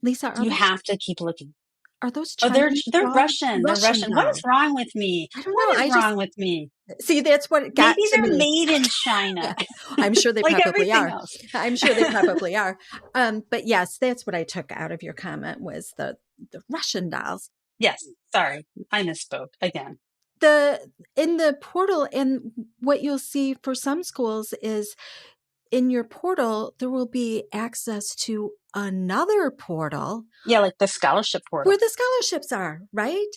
Lisa, you have to keep looking. Are those Chinese? They're Russian. They're Russian. What is wrong with me? I don't know. What is wrong with me? See, that's what got Maybe to they're me. made in China. I'm sure they like probably are. Else. I'm sure they probably are. But yes, that's what I took out of your comment was the Russian dolls. Yes. Sorry, I misspoke again. In the portal, and what you'll see for some schools is in your portal, there will be access to another portal. Yeah, like the scholarship portal. Where the scholarships are, right?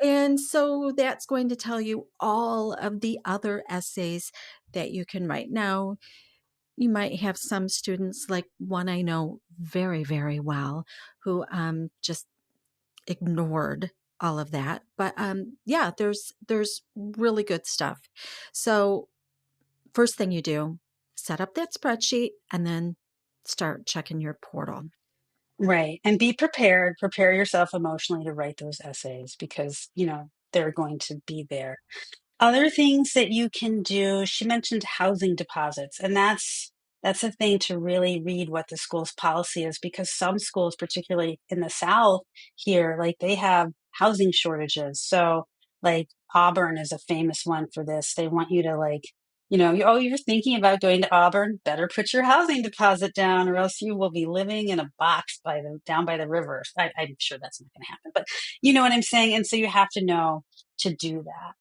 And so that's going to tell you all of the other essays that you can write. Now, you might have some students, like one I know very, very well, who just ignored all of that. But yeah, there's really good stuff. So first thing you do, set up that spreadsheet and then start checking your portal. Right. And be prepared. Prepare yourself emotionally to write those essays because, they're going to be there. Other things that you can do, she mentioned housing deposits, and that's a thing to really read what the school's policy is because some schools, particularly in the South here, like they have housing shortages. So like Auburn is a famous one for this. They want you to like, you're thinking about going to Auburn, better put your housing deposit down or else you will be living in a box down by the river. I'm sure that's not going to happen, but you know what I'm saying? And so you have to know to do that.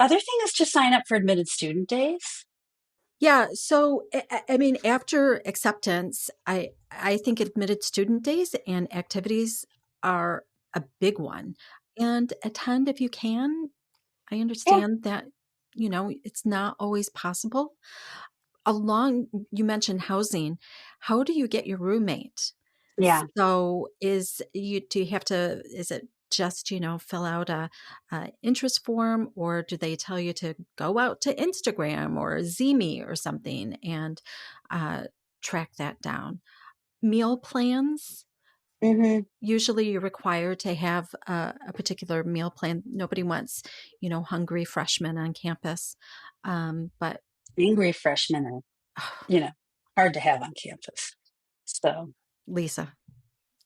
Other thing is to sign up for admitted student days. Yeah. So, I mean, after acceptance, I think admitted student days and activities are a big one. And attend if you can. I Yeah. understand that, it's not always possible. You mentioned housing. How do you get your roommate? Yeah. So do you have to, is it just, fill out a interest form, or do they tell you to go out to Instagram or Zeme or something and track that down? Meal plans. Mm-hmm. Usually you're required to have a particular meal plan. Nobody wants, hungry freshmen on campus. But Angry freshmen are, hard to have on campus. So Lisa,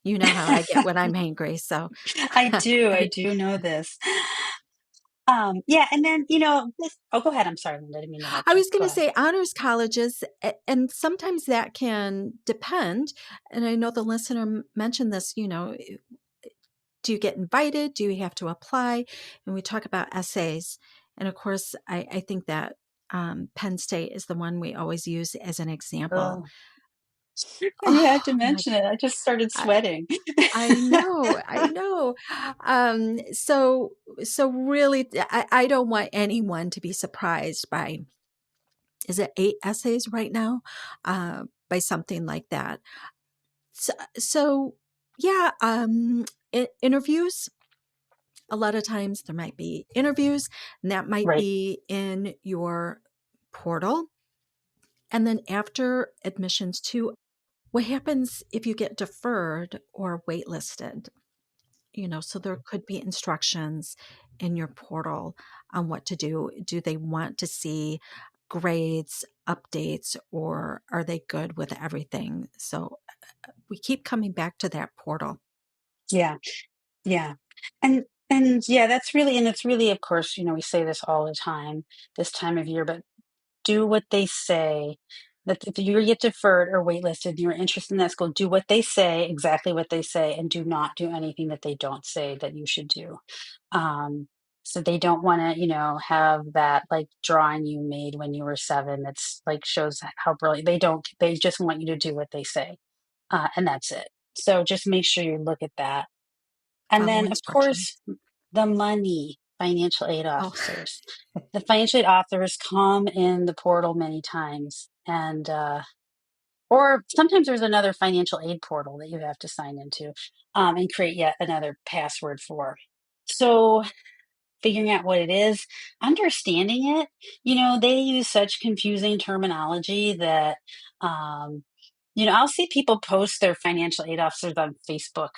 you know how I get when I'm hangry. So I do know this. Yeah, and then, go ahead. I'm sorry, Linda, I didn't mean to interrupt I you. was going Go to ahead. say honors colleges, and sometimes that can depend. And I know the listener mentioned this, do you get invited? Do you have to apply? And we talk about essays. And of course, I think that Penn State is the one we always use as an example. Oh, you had to Oh my, mention it. I just started I, sweating. I know, I know. So really, I don't want anyone to be surprised by, is it 8 essays right now? By something like that. So yeah, interviews. A lot of times there might be interviews, and that might Right. be in your portal. And then after admissions too, what happens if you get deferred or waitlisted? So there could be instructions in your portal on what to do. Do they want to see grades, updates, or are they good with everything? So we keep coming back to that portal. Yeah. Yeah. And yeah, it's really, of course, we say this all the time, this time of year, but do what they say. That if you get deferred or waitlisted and you're interested in that school, do what they say, exactly what they say, and do not do anything that they don't say that you should do. So they don't want to, have that like drawing you made when you were 7 that's like shows how brilliant they just want you to do what they say. And that's it. So just make sure you look at that. And Follow then, of course, instructions. the money, financial aid Oh, officers. The financial aid officers come in the portal many times, and or sometimes there's another financial aid portal that you have to sign into and create yet another password for. So figuring out what it is, understanding it. They use such confusing terminology that, I'll see people post their financial aid officers on Facebook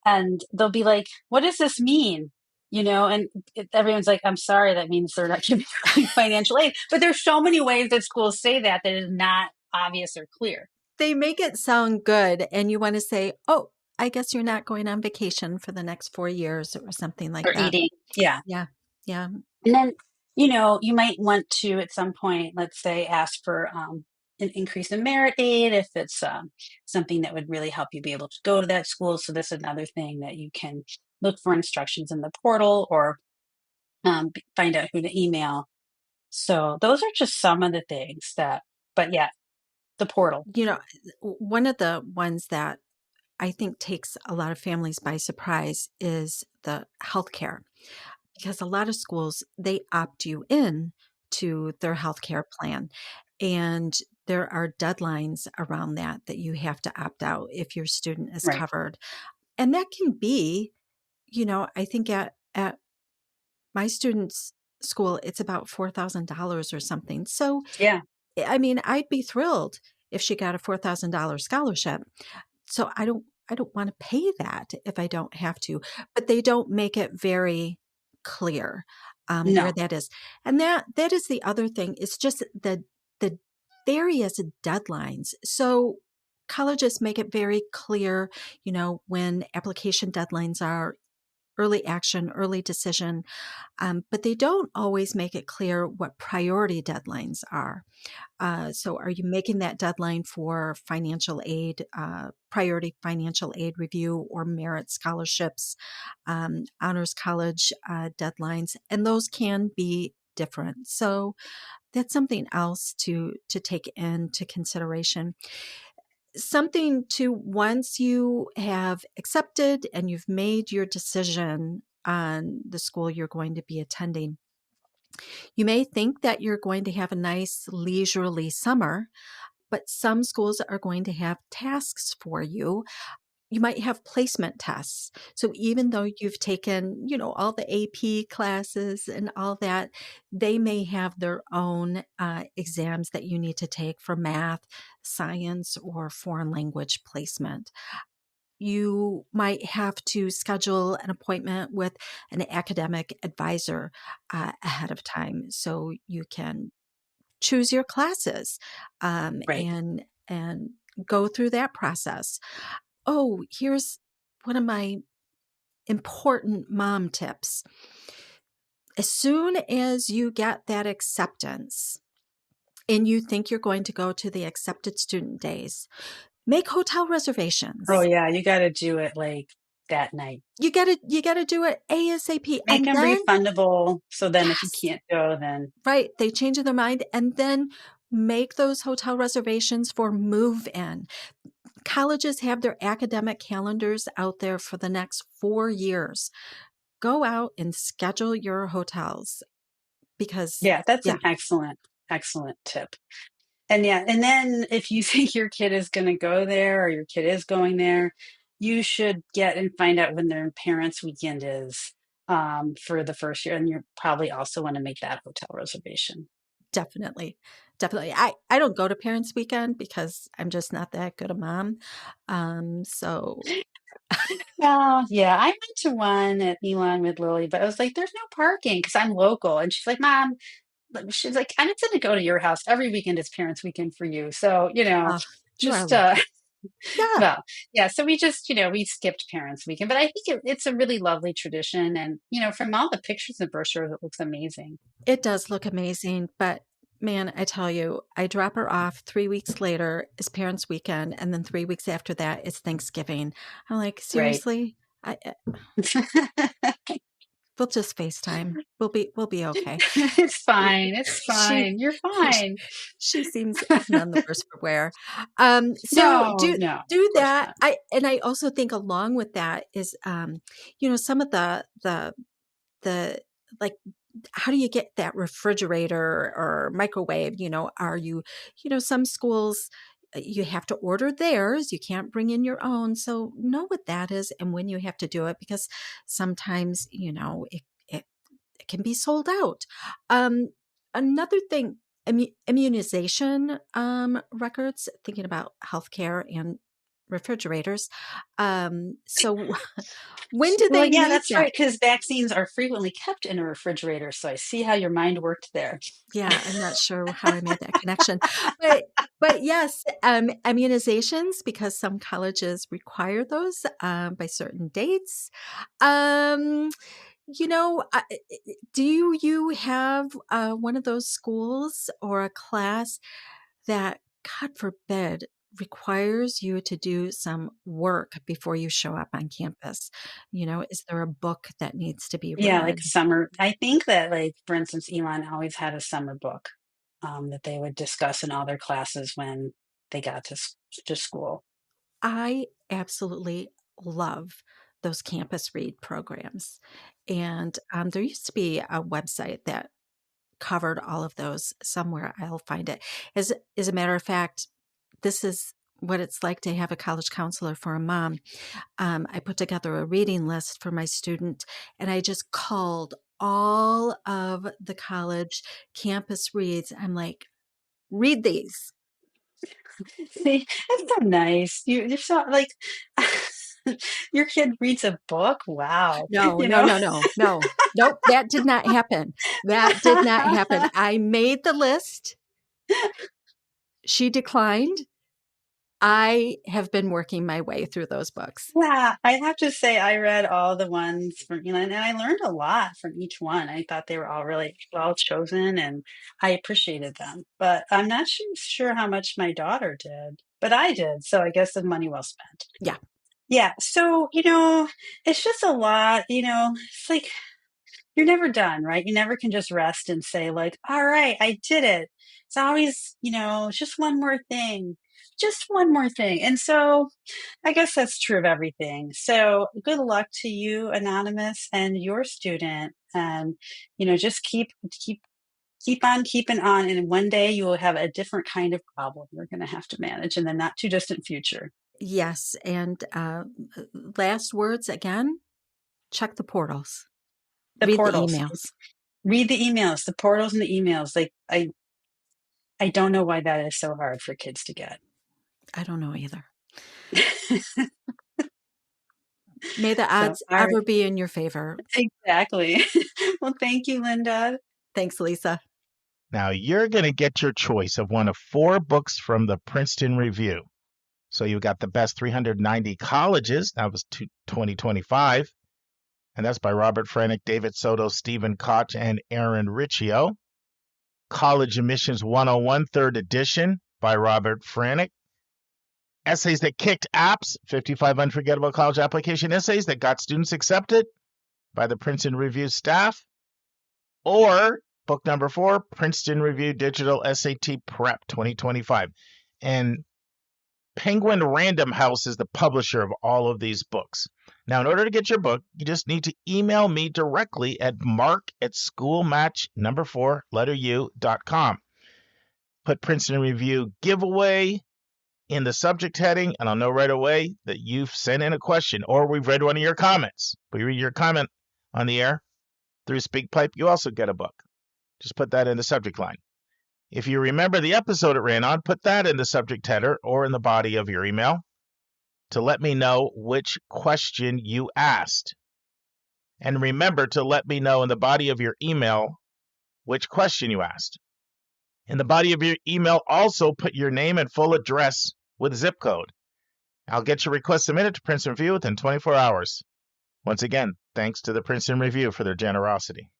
and they'll be like, what does this mean? And everyone's like, I'm sorry, that means they're not giving you financial aid. But there's so many ways that schools say that is not obvious or clear. they make it sound good, and you want to say, oh, I guess you're not going on vacation for the next 4 years or something like Or that. eating. Yeah. Yeah. Yeah. And then, you might want to, at some point, let's say, ask for an increase in merit aid if it's something that would really help you be able to go to that school. So this is another thing that you can look for instructions in the portal or find out who to email. So those are just some of the things but yeah, the portal. One of the ones that I think takes a lot of families by surprise is the healthcare, because a lot of schools, they opt you in to their healthcare plan. And there are deadlines around that you have to opt out if your student is Right. covered. And that can be, I think at my student's school, it's about $4,000 or something. So, Yeah. I mean, I'd be thrilled if she got a $4,000 scholarship. So I don't want to pay that if I don't have to, but they don't make it very clear where No. that is. And that is the other thing. It's just the various deadlines. So colleges make it very clear, when application deadlines are. early action, early decision, but they don't always make it clear what priority deadlines are. So are you making that deadline for financial aid, priority financial aid review, or merit scholarships, honors college deadlines? And those can be different. So that's something else to take into consideration. Something to, once you have accepted and you've made your decision on the school you're going to be attending, you may think that you're going to have a nice leisurely summer, but some schools are going to have tasks for you. You might have placement tests. So even though you've taken, all the AP classes and all that, they may have their own exams that you need to take for math, science, or foreign language placement. You might have to schedule an appointment with an academic advisor ahead of time so you can choose your classes and go through that process. Oh, here's one of my important mom tips. As soon as you get that acceptance and you think you're going to go to the accepted student days, make hotel reservations. Oh yeah, you got to do it like that night. You got to do it ASAP. Make them refundable. So then if you can't go, then. Right. They change their mind, and then make those hotel reservations for move in. Colleges have their academic calendars out there for the next 4 years. Go out and schedule your hotels because. Yeah, that's an excellent tip. And and then if you think your kid is going to go there or your kid is going there, you should get and find out when their parents' weekend is for the first year. And you probably also want to make that hotel reservation. Definitely. I don't go to parents' weekend because I'm just not that good a mom. So. Well, yeah, I went to one at Elon with Lily, but I was like, there's no parking because I'm local. And she's like, Mom, she's like, I'm just going to go to your house every weekend. It's parents' weekend for you. So, just, well, yeah. So we just, we skipped parents' weekend, but I think it's a really lovely tradition. And, from all the pictures and brochures, it looks amazing. It does look amazing, but man, I tell you, I drop her off 3 weeks later is parents' weekend. And then 3 weeks after that, it's Thanksgiving. I'm like, seriously? Right. We'll just FaceTime. We'll be okay. It's fine. It's fine. You're fine. She seems none the worse for wear. So do that. I also think along with that is, some of the like, how do you get that refrigerator or microwave? Are you, some schools, you have to order theirs. You can't bring in your own. So know what that is and when you have to do it, because sometimes, it can be sold out. Another thing, immunization records, thinking about healthcare and refrigerators. So when did they need that's right, because vaccines are frequently kept in a refrigerator. So I see how your mind worked there. Yeah, I'm not sure how I made that connection. But yes, immunizations, because some colleges require those by certain dates. Do you have one of those schools or a class that, God forbid, requires you to do some work before you show up on campus? Is there a book that needs to be read? Yeah, like summer. I think that, like, for instance, Elon always had a summer book that they would discuss in all their classes when they got to school. I absolutely love those campus read programs. And there used to be a website that covered all of those. Somewhere I'll find it. As a matter of fact, this is what it's like to have a college counselor for a mom. I put together a reading list for my student, and I just called all of the college campus reads. I'm like, read these. See, that's so nice. You're so like, your kid reads a book. Wow. No. Nope. That did not happen. I made the list. She declined. I have been working my way through those books. Yeah, I have to say I read all the ones from, and I learned a lot from each one. I thought they were all really well chosen and I appreciated them. But I'm not sure how much my daughter did, but I did. So I guess the money well spent. Yeah. Yeah. So, it's just a lot, it's like you're never done, right? You never can just rest and say like, all right, I did it. It's always, just one more thing, just one more thing. And so I guess that's true of everything. So good luck to you, Anonymous, and your student. And, just keep on keeping on. And one day you will have a different kind of problem you're going to have to manage in the not too distant future. Yes. And last words again, check the portals. Read the emails, the portals and the emails. Like I don't know why that is so hard for kids to get. I don't know either. May the odds ever be in your favor. Exactly. Well, thank you, Linda. Thanks, Lisa. Now you're going to get your choice of one of 4 books from the Princeton Review. So you got the best 390 colleges. That was 2025. And that's by Robert Frenick, David Soto, Stephen Koch, and Aaron Riccio. College Admissions 101, 3rd edition by Robert Frenick. Essays that kicked apps, 55 unforgettable college application essays that got students accepted by the Princeton Review staff. Or book number 4, Princeton Review Digital SAT Prep 2025. And Penguin Random House is the publisher of all of these books. Now, in order to get your book, you just need to email me directly at mark@schoolmatch4u.com. Put Princeton Review giveaway in the subject heading, and I'll know right away that you've sent in a question or we've read one of your comments. We read your comment on the air through SpeakPipe, you also get a book. Just put that in the subject line. If you remember the episode it ran on, put that in the subject header or in the body of your email to let me know which question you asked. And remember to let me know in the body of your email which question you asked. In the body of your email, also put your name and full address with zip code. I'll get your request submitted to Princeton Review within 24 hours. Once again, thanks to the Princeton Review for their generosity.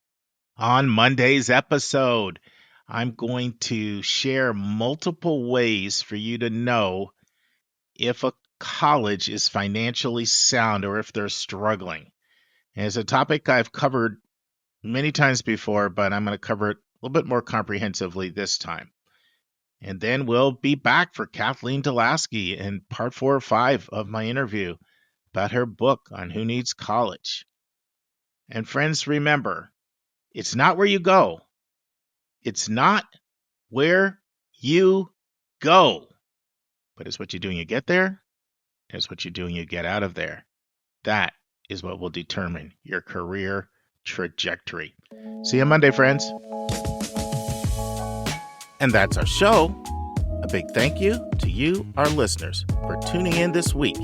On Monday's episode, I'm going to share multiple ways for you to know if a college is financially sound or if they're struggling. And it's a topic I've covered many times before, but I'm going to cover it a little bit more comprehensively this time. And then we'll be back for Kathleen Delaski in part 4 or 5 of my interview about her book on who needs college. And friends, remember, it's not where you go. It's not where you go. But it's what you do when you get there. It's what you do when you get out of there. That is what will determine your career trajectory. See you Monday, friends. And that's our show. A big thank you to you, our listeners, for tuning in this week.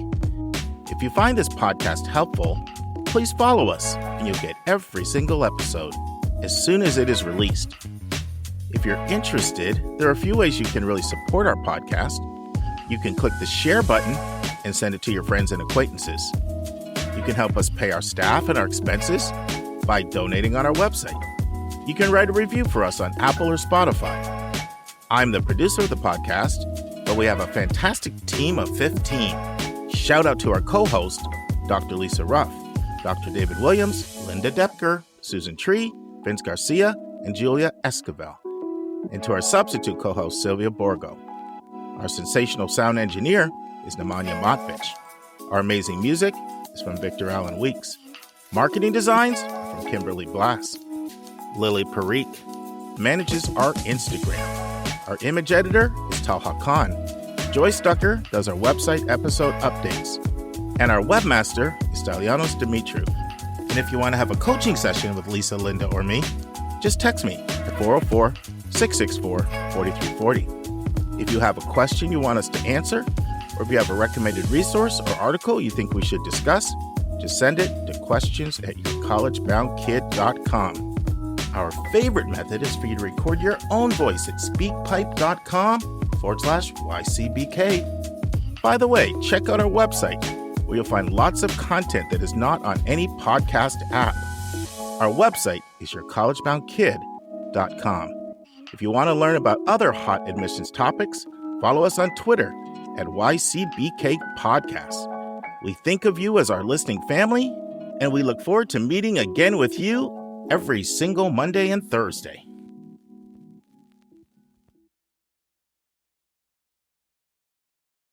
If you find this podcast helpful, please follow us and you'll get every single episode as soon as it is released. If you're interested, there are a few ways you can really support our podcast. You can click the share button and send it to your friends and acquaintances. You can help us pay our staff and our expenses by donating on our website. You can write a review for us on Apple or Spotify. I'm the producer of the podcast, but we have a fantastic team of 15. Shout out to our co-host, Dr. Lisa Ruff, Dr. David Williams, Linda Depker, Susan Tree, Vince Garcia, and Julia Esquivel. And to our substitute co-host, Sylvia Borgo. Our sensational sound engineer is Nemanja Motvich. Our amazing music is from Victor Allen Weeks. Marketing designs are from Kimberly Blass. Lily Parikh manages our Instagram. Our image editor is Talha Khan. Joyce Ducker does our website episode updates. And our webmaster is Stelianos Dimitriou. And if you want to have a coaching session with Lisa, Linda, or me, just text me at 404-664-4340. If you have a question you want us to answer, or if you have a recommended resource or article you think we should discuss, just send it to questions@yourcollegeboundkid.com. Our favorite method is for you to record your own voice at speakpipe.com/YCBK. By the way, check out our website, where you'll find lots of content that is not on any podcast app. Our website is yourcollegeboundkid.com. If you want to learn about other hot admissions topics, follow us on Twitter at YCBK Podcasts. We think of you as our listening family, and we look forward to meeting again with you every single Monday and Thursday.